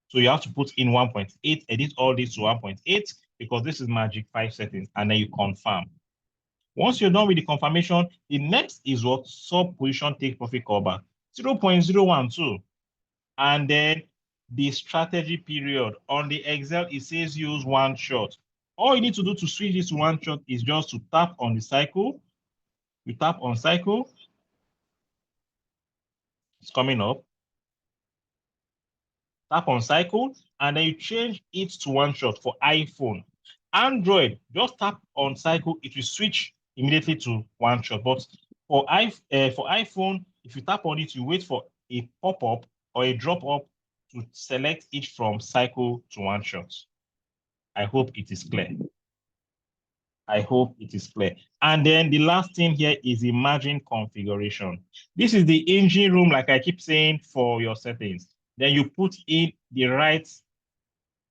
So you have to put in 1.8, edit all this to 1.8 because this is Magic 5 settings, and then you confirm. Once you're done with the confirmation, the next is what sub position take profit callback, 0.012. And then the strategy period. On the Excel, it says use one shot. All you need to do to switch this to one shot is just to tap on the cycle. You tap on cycle. It's coming up. Tap on cycle, and then you change it to one shot for iPhone. Android, just tap on cycle, it will switch immediately to one shot. But for iPhone, if you tap on it, you wait for a pop-up or a drop-up to select it from cycle to one shot. I hope it is clear. I hope it is clear. And then the last thing here is the margin configuration. This is the engine room, like I keep saying, for your settings. Then you put in the right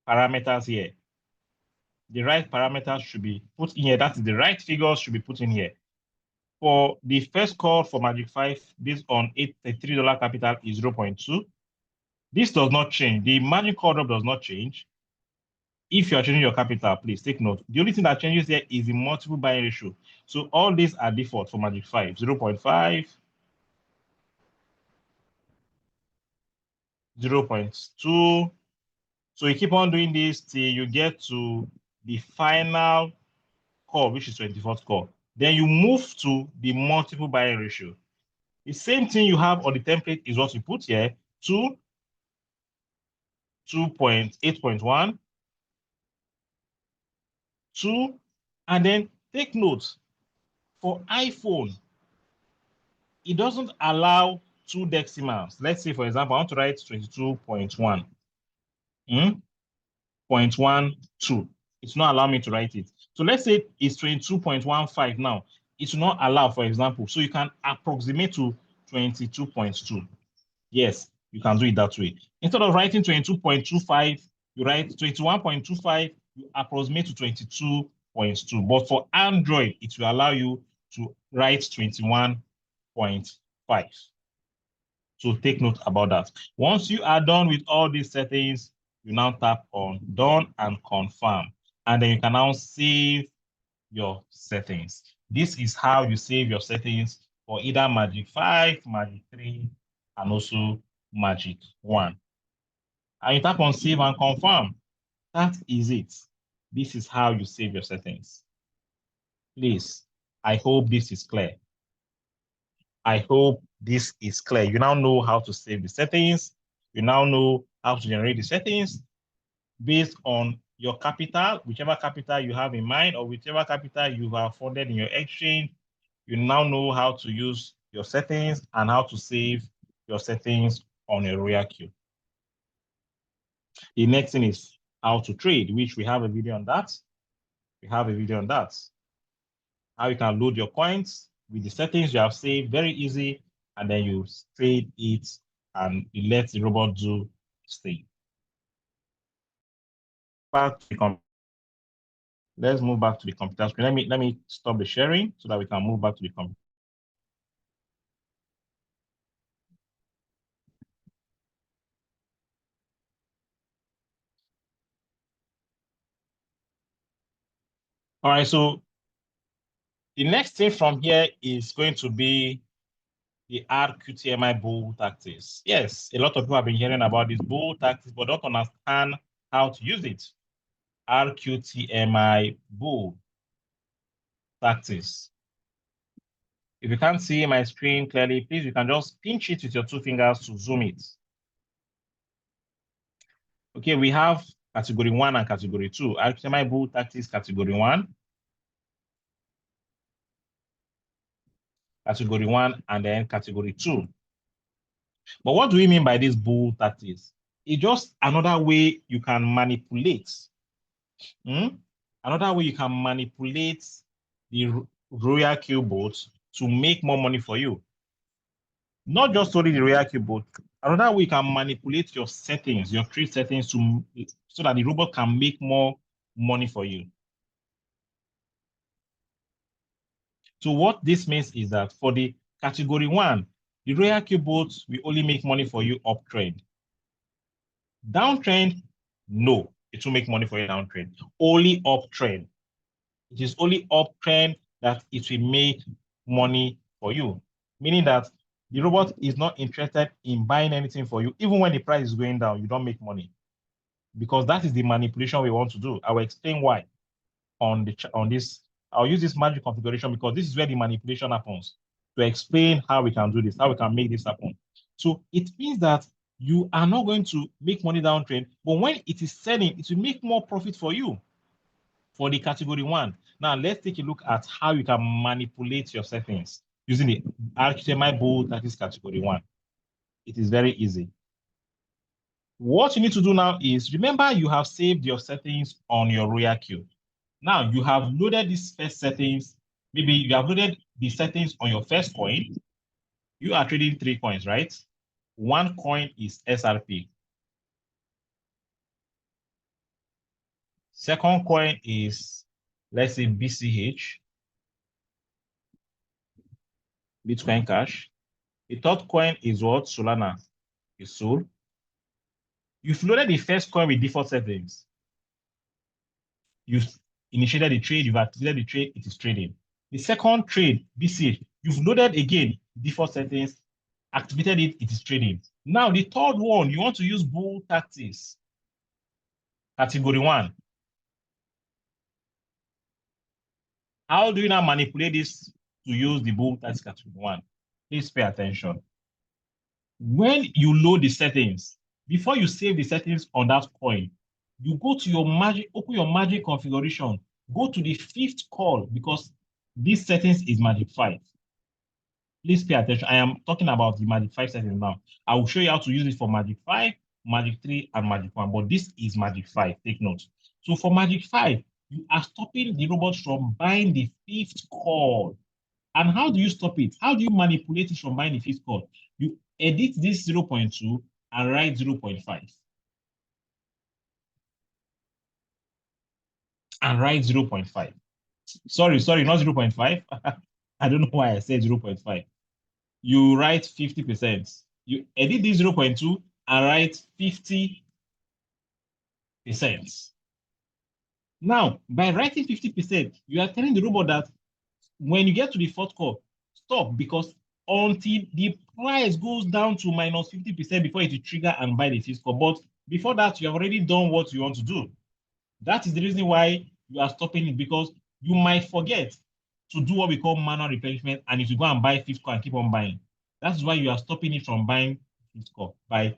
parameters here. The right parameters should be put in here. That is, the right figures should be put in here. For the first call for Magic 5, based on $83 capital is 0.2. This does not change. The margin call drop does not change. If you are changing your capital, please take note. The only thing that changes here is the multiple buying ratio. So all these are default for Magic 5, 0.5, 0.2. So you keep on doing this till you get to the final call, which is 24th call. Then you move to the multiple buying ratio. The same thing you have on the template is what you put here, 2, 2.8.1, 2, and then take note, for iPhone, it doesn't allow 2 decimals. Let's say, for example, I want to write 22.1. 0.12. It's not allowing me to write it. So let's say it's 22.15 now. It will not allow, for example. So you can approximate to 22.2. Yes, you can do it that way. Instead of writing 22.25, you write 21.25, you approximate to 22.2. But for Android, it will allow you to write 21.5. So take note about that. Once you are done with all these settings, you now tap on done and confirm. And then you can now save your settings. This is how you save your settings for either Magic 5, Magic 3, and also Magic 1. And you tap on save and confirm. That is it. This is how you save your settings. Please, I hope this is clear. I hope this is clear. You now know how to save the settings. You now know how to generate the settings based on your capital, whichever capital you have in mind, or whichever capital you have funded in your exchange. You now know how to use your settings and how to save your settings on a royal queue. The next thing is how to trade, which we have a video on that. How you can load your coins with the settings you have saved, very easy, and then you trade it and you let the robot do state. Back to the Let's move back to the computer screen. Let me stop the sharing so that we can move back to the computer. All right, so the next thing from here is going to be the Rqtmi bull tactics. Yes, a lot of people have been hearing about this bull tactics, but don't understand how to use it. Rqtmi bull tactics. If you can't see my screen clearly, please, you can just pinch it with your two fingers to zoom it. Okay, we have category 1 and category 2. Rqtmi bull tactics category 1. Category 1 and then category 2. But what do we mean by this bull tactics? It's just another way you can manipulate. Another way you can manipulate the royal kill bot to make more money for you. Not just only the royal kill bot. Another way you can manipulate your settings, your trade settings, so that the robot can make more money for you. So what this means is that for the category 1, the royal kill bot will only make money for you uptrend. Downtrend, no, it will make money for you downtrend. Only uptrend. It is only uptrend that it will make money for you. Meaning that the robot is not interested in buying anything for you. Even when the price is going down, you don't make money. Because that is the manipulation we want to do. I will explain why on this. I'll use this magic configuration because this is where the manipulation happens, to explain how we can do this, how we can make this happen. So it means that you are not going to make money downtrend, but when it is selling, it will make more profit for you for the category 1. Now, let's take a look at how you can manipulate your settings using the Rqtmi bull that is category 1. It is very easy. What you need to do now is, remember you have saved your settings on your royal queue. Now you have loaded these first settings. Maybe you have loaded the settings on your first coin. You are trading 3 coins, right? 1 coin is SRP. Second coin is, let's say, BCH, Bitcoin Cash. The third coin is what? Solana, is Sol. You've loaded the first coin with default settings. You've initiated the trade, you've activated the trade, it is trading. The second trade, BCH, you've loaded again default settings, activated it, it is trading. Now, the third one, you want to use bull tactics, category 1. How do you now manipulate this to use the bull tactics category 1? Please pay attention. When you load the settings, before you save the settings on that coin, you go to your magic, open your magic configuration, go to the 5th call because this settings is magic 5. Please pay attention. I am talking about the magic 5 settings now. I will show you how to use it for magic 5, magic 3, and magic 1, but this is magic 5. Take note. So for magic 5, you are stopping the robot from buying the 5th call. And how do you stop it? How do you manipulate it from buying the 5th call? You edit this 0.2 and write 0.5. And write 0.5. Sorry, not 0.5. I don't know why I said 0.5. You write 50%. You edit this 0.2 and write 50%. Now, by writing 50%, you are telling the robot that when you get to the 4th call, stop, because until the price goes down to minus 50% before it will trigger and buy the 5th call. But before that, you have already done what you want to do. That is the reason why you are stopping it, because you might forget to do what we call manual replenishment, and if you go and buy 5th call and keep on buying. That's why you are stopping it from buying 5th call by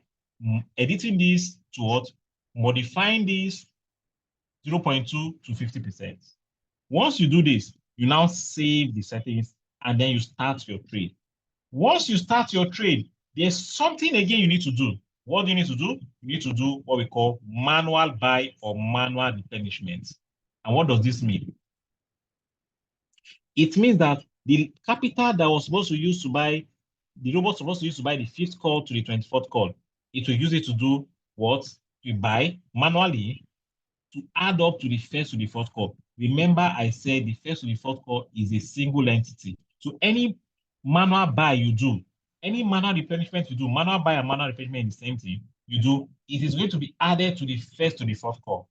editing this to what? Modifying this 0.2 to 50%. Once you do this, you now save the settings and then you start your trade. Once you start your trade, there's something again you need to do. What do you need to do? You need to do what we call manual buy or manual replenishment. And what does this mean? It means that the capital that was supposed to use to buy, the robot supposed to use to buy the 5th call to the 24th call, it will use it to do what you buy manually to add up to the first to the fourth call. Remember, I said the first to the fourth call is a single entity. So any manual buy you do, any manual replenishment you do, manual buy and manual replenishment is the same thing you do, it is going to be added to the first to the fourth call.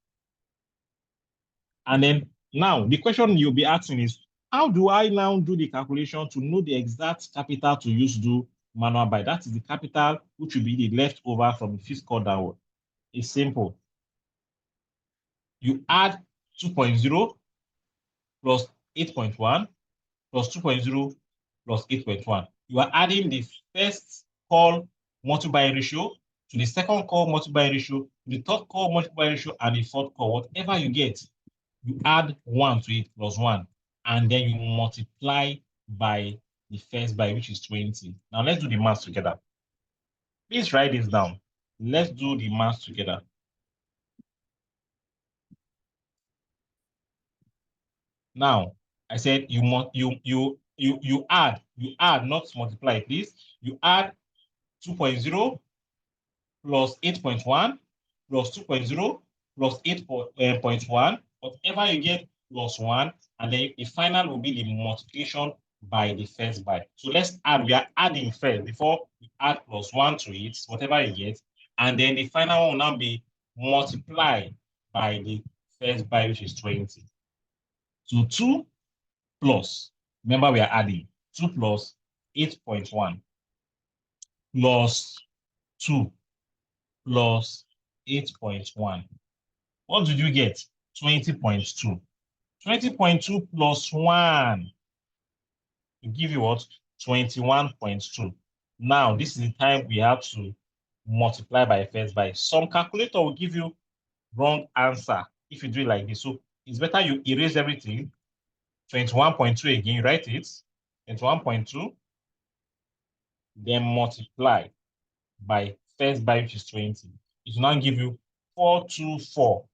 And then now the question you'll be asking is, how do I now do the calculation to know the exact capital to use to do manual buy? That is the capital which will be the leftover from the fifth call downward. It's simple. You add 2.0 plus 8.1 plus 2.0 plus 8.1. You are adding the first call multiply ratio to the second call multiply ratio, to the third call multiply ratio, and the fourth call. Whatever you get, you add 1 to it plus 1, and then you multiply by the first by, which is 20. Now let's do the math together. Please write this down. Let's do the math together. Now, I said you add, not multiply, please. You add 2.0 plus 8.1 plus 2.0 plus 8.1, whatever you get plus 1, and then the final will be the multiplication by the first by. So let's add, we are adding first before we add plus 1 to it, whatever you get, and then the final one will now be multiplied by the first by, which is 20. So 2 plus, remember we are adding, 2 plus 8.1 plus 2 plus 8.1. What did you get? 20.2. 20.2 plus 1 will give you what? 21.2. Now, this is the time we have to multiply by first by. Some calculator will give you wrong answer if you do it like this. So it's better you erase everything. 21.2 again, you write it. 21.2, then multiply by first by, which is 20. It will now give you 424.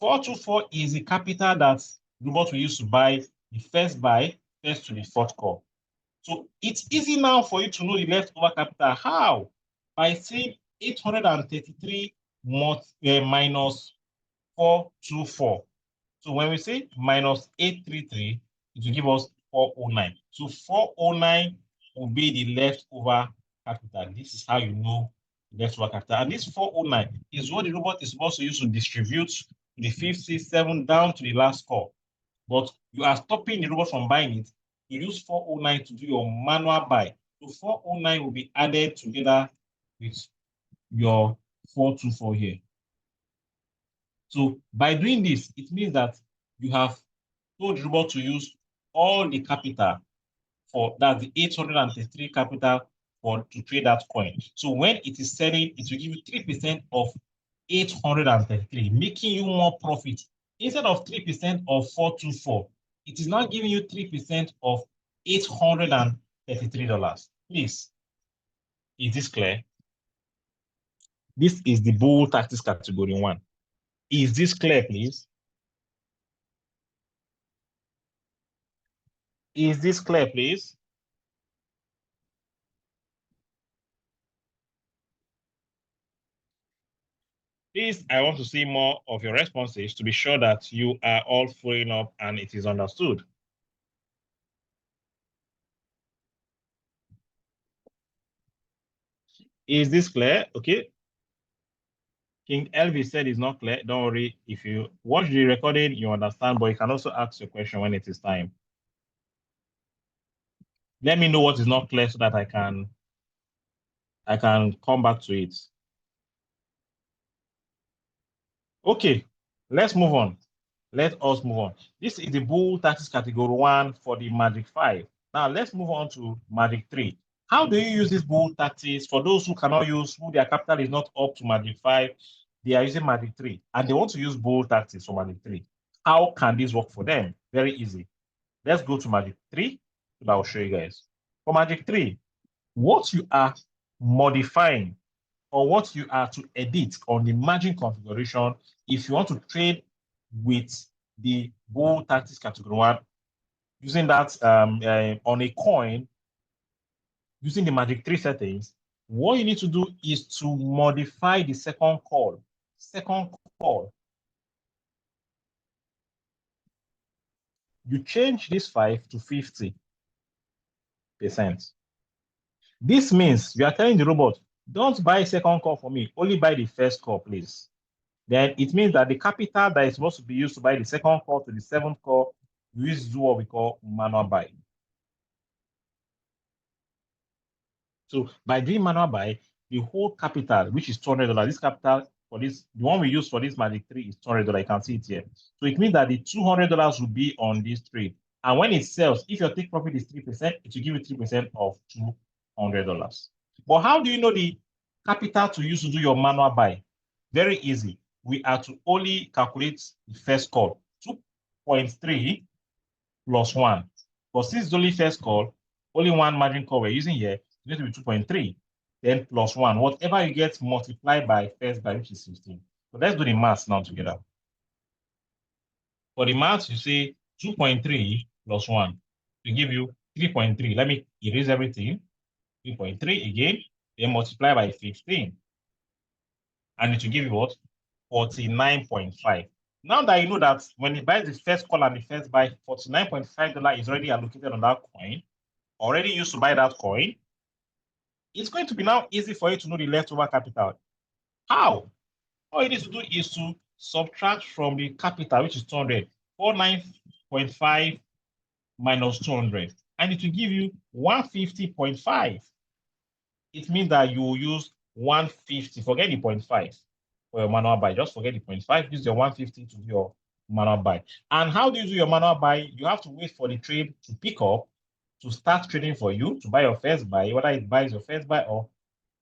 424 is the capital that robot will use to buy the first by, first to the fourth call. So it's easy now for you to know the leftover capital. How? By saying 833 minus 424. So when we say minus 833, it will give us 409. So 409 will be the leftover capital. This is how you know leftover capital. And this 409 is what the robot is supposed to use to distribute the 5th, 6th, 7th down to the last call. But you are stopping the robot from buying it. You use 409 to do your manual buy. So 409 will be added together with your 424 here. So by doing this, it means that you have told the robot to use all the capital for that, the 833 capital for to trade that coin. So when it is selling, it will give you 3% of 833, making you more profit. Instead of 3% of 424, it is now giving you 3% of $833. Please, is this clear? This is the bull tactics category 1. Is this clear, please? Is this clear, please? Please, I want to see more of your responses to be sure that you are all following up and it is understood. Is this clear? Okay. King Elvis said it's not clear. Don't worry. If you watch the recording, you understand, but you can also ask your question when it is time. Let me know what is not clear so that I can come back to it. Okay, let's move on. Let us move on. This is the bull tactics category 1 for the Magic 5. Now let's move on to Magic 3. How do you use this bull tactics? For those who cannot use, who their capital is not up to Magic 5, they are using Magic 3, and they want to use bull tactics for Magic 3. How can this work for them? Very easy. Let's go to Magic 3, so that I'll show you guys. For Magic 3, what you are modifying or what you are to edit on the margin configuration, if you want to trade with the bull tactics category 1, using that on a coin, using the Magic 3 settings, What you need to do is to modify the second call. Second call. You change this 5 to 50%. This means you are telling the robot, don't buy second call for me, only buy the first call, please. Then it means that the capital that is supposed to be used to buy the second call to the seventh call, you use to do what we call manual buy. So by doing manual buy, the whole capital, which is $200, this capital for this, the one we use for this Magic 3 is $200. You can see it here. So it means that the $200 will be on this trade. And when it sells, if your take profit is 3%, it will give you 3% of $200. But how do you know the capital to use to do your manual buy? Very easy. We are to only calculate the first call, 2.3 plus 1. But since it's only first call, only one margin call we're using here, it's going to be 2.3. Then plus 1. Whatever you get multiplied by first buy, which is 15. So let's do the maths now together. For the maths, you say 2.3 plus 1 to give you 3.3. Let me erase everything. 3.3 again, then multiply by 15. And it will give you what? 49.5. Now that you know that when you buy the first call and the first buy, $49.5 is already allocated on that coin, already used to buy that coin, it's going to be now easy for you to know the leftover capital. How? All you need to do is to subtract from the capital, which is 200, 49.5 minus 200, and it will give you 150.5. It means that you will use 150, forget the 0.5 for your manual buy, just forget the 0.5, use your 150 to do your manual buy. And how do you do your manual buy? You have to wait for the trade to pick up, to start trading for you, to buy your first buy, whether it buys your first buy or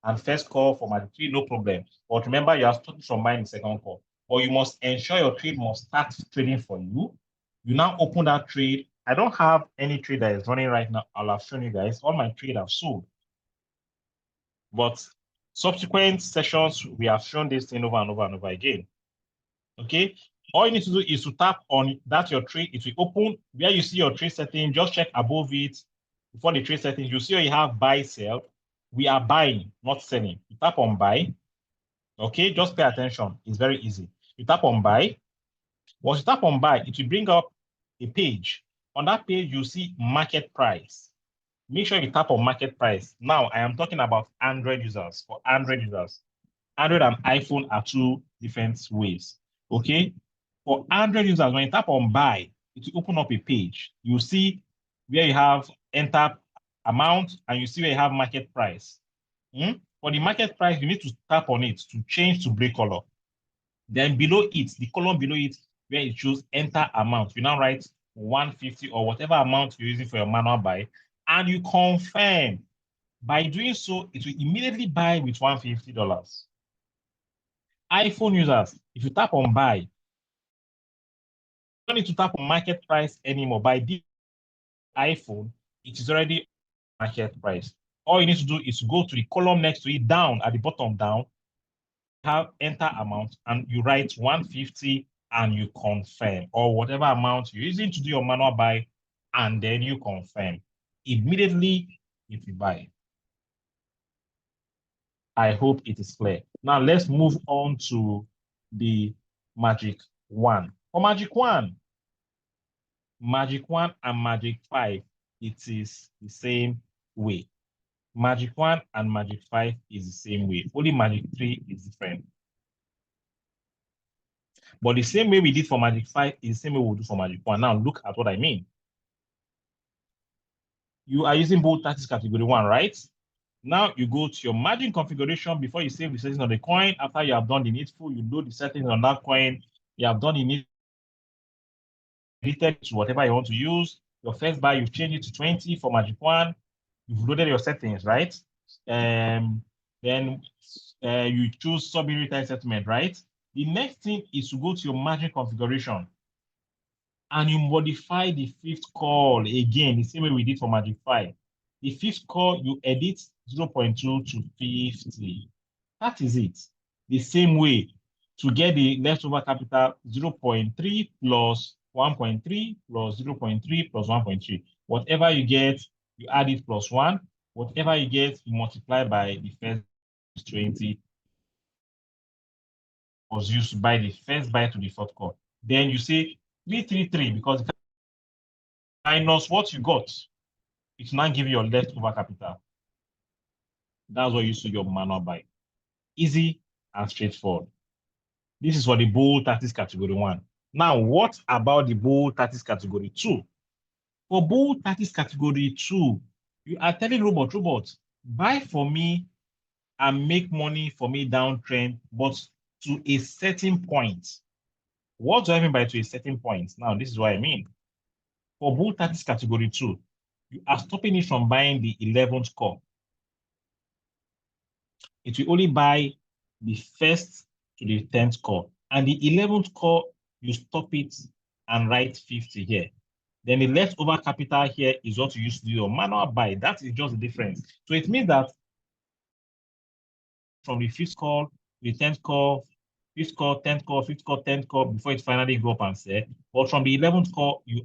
and first call for Magic 3, no problem. But remember, you are starting from buying the second call. But you must ensure your trade must start trading for you. You now open that trade. I don't have any trade that is running right now. I'll have shown you guys. All my trade have sold. But subsequent sessions, we have shown this thing over and over and over again. Okay? All you need to do is to tap on that your trade. It will open where you see your trade setting. Just check above it. Before the trade settings, you see where you have buy, sell. We are buying, not selling. You tap on buy. Okay, just pay attention. It's very easy. You tap on buy. Once you tap on buy, it will bring up a page. On that page, you see market price. Make sure you tap on market price. Now, I am talking about Android users. For Android users, Android and iPhone are two different ways. Okay, for Android users, when you tap on buy, it will open up a page. You see where you have enter amount and you see where you have market price. For the market price, you need to tap on it to change to gray color. Then below it, the column below it, where it shows enter amount, you now write 150 or whatever amount you're using for your manual buy, and you confirm. By doing so, it will immediately buy with $150. iPhone users, if you tap on buy, you don't need to tap on market price anymore. By the iPhone, it is already market price. All you need to do is go to the column next to it, down at the bottom down, have enter amount, and you write 150 and you confirm, or whatever amount you're using to do your manual buy, and then you confirm. Immediately, if you buy. I hope it is clear. Now let's move on to the Magic 1. For Magic 1 and Magic 5, it is the same way. Magic 1 and Magic 5 is the same way. Only Magic 3 is different. But the same way we did for Magic 5 is the same way we'll do for Magic 1. Now look at what I mean. You are using both tactics category 1, right? Now you go to your margin configuration before you save the settings on the coin. After you have done the needful, you load the settings on that coin. You have done the needful to whatever you want to use. Your first buy, you've changed it to 20 for Magic 1. You've loaded your settings, right? Then you choose sub-unit settlement, right? The next thing is to go to your margin configuration and you modify the fifth call again, the same way we did for Magic 5. The fifth call, you edit 0.2 to 50. That is it. The same way to get the leftover capital, 0.3 plus 1.3 plus 0.3 plus 1.3. Whatever you get, you add it plus 1. Whatever you get, you multiply by the first 20 was used to buy the first buy to the fourth call. Then you say 333 because minus what you got, it's now give you your leftover capital. That's what you use to your manual buy. Easy and straightforward. This is for the bull tactics category 1. Now, what about the bull tactics category 2? For bull tactics category 2, you are telling robot, buy for me and make money for me downtrend, but to a certain point. What do I mean by to a certain point? Now, this is what I mean. For bull tactics category 2, you are stopping it from buying the 11th call. It will only buy the first to the 10th call. And the 11th call, you stop it and write 50 here. Then the leftover capital here is what you use to do your manual buy. That is just the difference. So it means that from the 5th call, the 10th call, 5th call, 10th call, 5th call, 10th call, before it finally go up and sell. But from the 11th call, the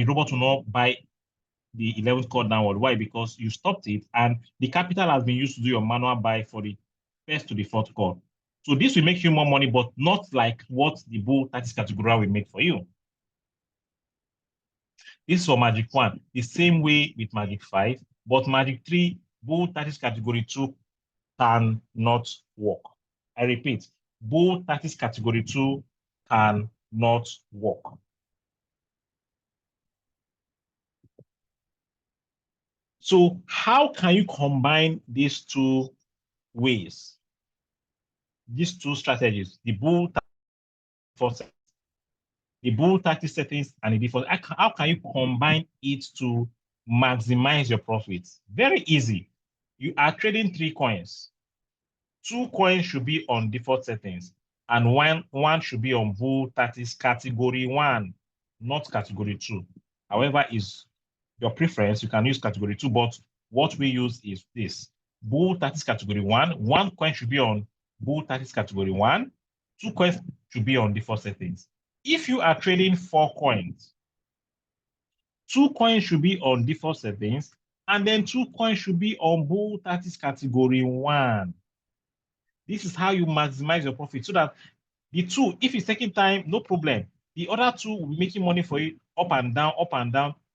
robot will not buy the 11th call downward. Why? Because you stopped it and the capital has been used to do your manual buy for the first to the fourth call. So this will make you more money, but not like what the bull tactics category will make for you. This is for Magic 1, the same way with Magic 5, but Magic 3, bull tactics category 2 cannot work. I repeat, bull tactics category 2 cannot work. So how can you combine these two ways? These two strategies, the bull tactics settings and the default. How can you combine it to maximize your profits? Very easy. You are trading 3 coins. 2 coins should be on default settings, and one should be on bull tactics category 1, not category 2. However, is your preference, you can use category 2, but what we use is this. Bull tactics category 1, 1 coin should be on bull tactics category 1, 2 coins should be on default settings. If you are trading 4 coins, 2 coins should be on default settings, and then 2 coins should be on bull tactics category 1. This is how you maximize your profit so that the 2, if it's taking time, no problem. The other 2 will be making money for you up and down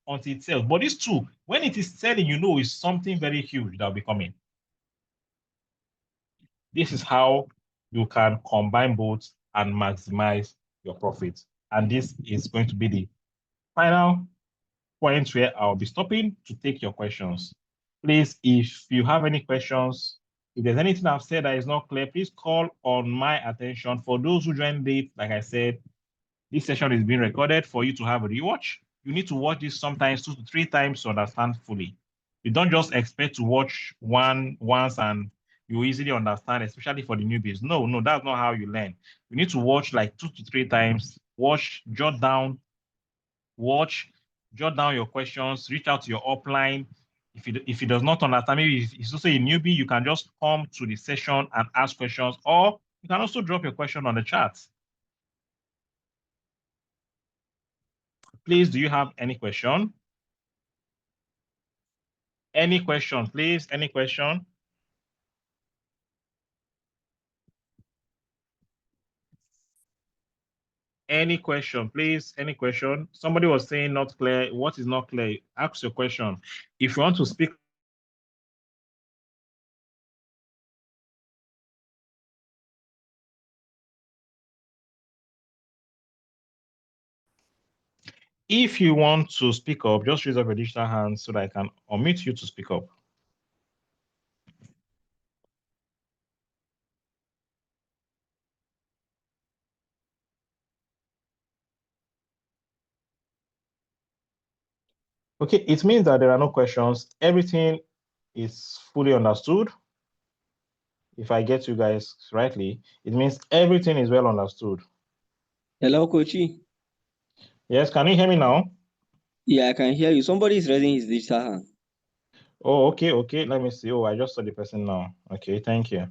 until it sells. But this 2, when it is selling, you know it's something very huge that will be coming. This is how you can combine both and maximize your profits. And this is going to be the final point where I'll be stopping to take your questions. Please, if you have any questions, if there's anything I've said that is not clear, please call on my attention. For those who joined late, like I said, this session is being recorded for you to have a rewatch. You need to watch this sometimes 2 to 3 times to understand fully. You don't just expect to watch once and you easily understand, especially for the newbies. No, that's not how you learn. You need to watch like 2 to 3 times, jot down your questions, reach out to your upline. If he does not understand, maybe if he's also a newbie, you can just come to the session and ask questions, or you can also drop your question on the chat. Please, do you have any question? Any question, please? Any question? Any question, please? Any question? Somebody was saying not clear. What is not clear? Ask your question. If you want to speak, if you want to speak up, just raise up your digital hand so that I can unmute you to speak up. Okay, it means that there are no questions. Everything is fully understood. If I get you guys rightly, it means everything is well understood. Hello, Coachy. Yes, can you hear me now? Yeah, I can hear you. Somebody is raising his digital hand. Oh, okay. Let me see. Oh, I just saw the person now. Okay, thank you.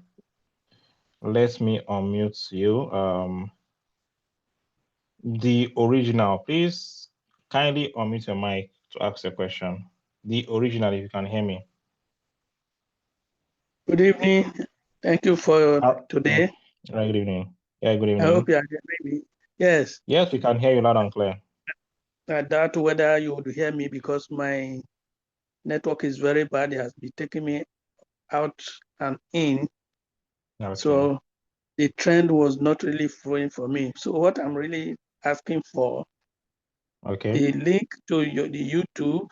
Let me unmute you. The original, please kindly unmute your mic to ask a question. the original, if you can hear me. Good evening. Thank you for today. Good evening. Yeah, good I evening. hope you are hearing me. Yes. Yes, we can hear you loud and clear. I doubt whether you would hear me because my network is very bad. It has been taking me out and in. Okay. So the trend was not really flowing for me. So what I'm really asking for, Okay. the link to the YouTube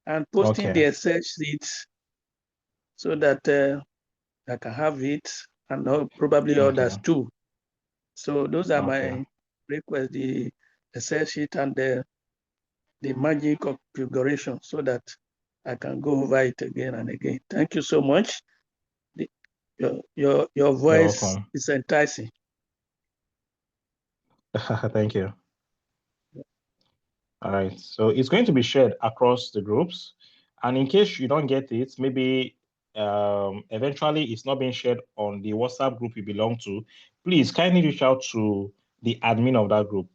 and posting the Okay. Excel sheets so that I can have it and probably others Okay. too. So those are Okay. my requests, the Excel sheet and the magic configuration so that I can go over it again and again. Thank you so much. Your You're voice welcome. is enticing. Thank you. All right. So it's going to be shared across the groups. And in case you don't get it, maybe eventually it's not being shared on the WhatsApp group you belong to, please kindly reach out to the admin of that group.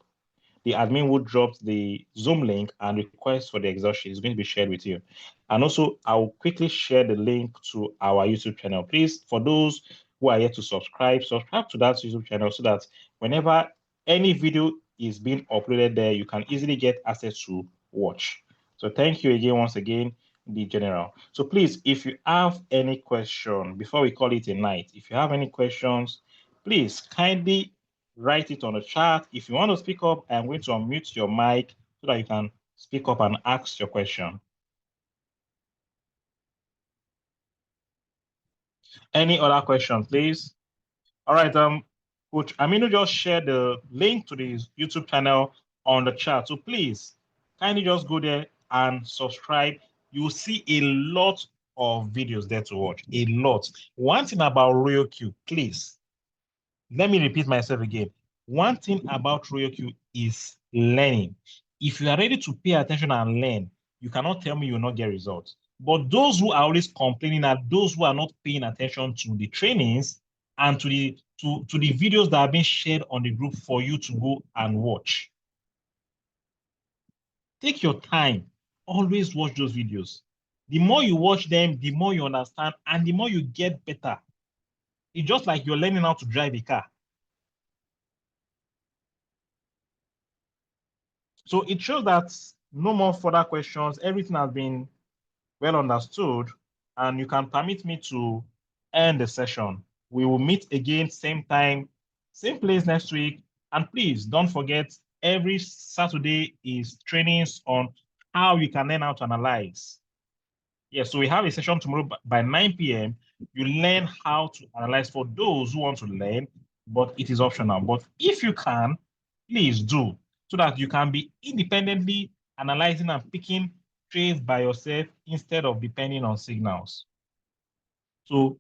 The admin would drop the Zoom link and request for the Excel sheet is going to be shared with you. And also, I'll quickly share the link to our YouTube channel. Please, for those who are yet to subscribe to that YouTube channel so that whenever any video is being uploaded there, you can easily get access to watch. So thank you again, once again, the general. So please, if you have any question, before we call it a night, if you have any questions, please kindly write it on the chat. If you want to speak up, I'm going to unmute your mic so that you can speak up and ask your question. Any other question, please? All right, Coach Aminu just shared the link to the YouTube channel on the chat. So please, kindly just go there and subscribe. You'll see a lot of videos there to watch, a lot. One thing about Rqtmi, please, let me repeat myself again. One thing about Rqtmi is learning. If you are ready to pay attention and learn, you cannot tell me you will not get results. But those who are always complaining are those who are not paying attention to the trainings and to the videos that are being shared on the group for you to go and watch. Take your time. Always watch those videos. The more you watch them, the more you understand, and the more you get better. It's just like you're learning how to drive a car. So it shows that no more further questions. Everything has been well understood, and you can permit me to end the session. We will meet again, same time, same place next week. And please don't forget, every Saturday is trainings on how you can learn how to analyze. Yes, so we have a session tomorrow by 9 p.m. You learn how to analyze for those who want to learn, but it is optional. But if you can, please do, so that you can be independently analyzing and picking trades by yourself instead of depending on signals. So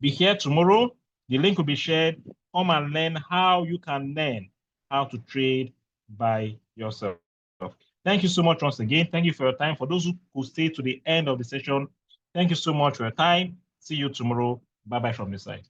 be here tomorrow. The link will be shared. Come and learn how you can learn how to trade by yourself. Thank you so much once again. Thank you for your time. For those who could stay to the end of the session, thank you so much for your time. See you tomorrow. Bye-bye from this side.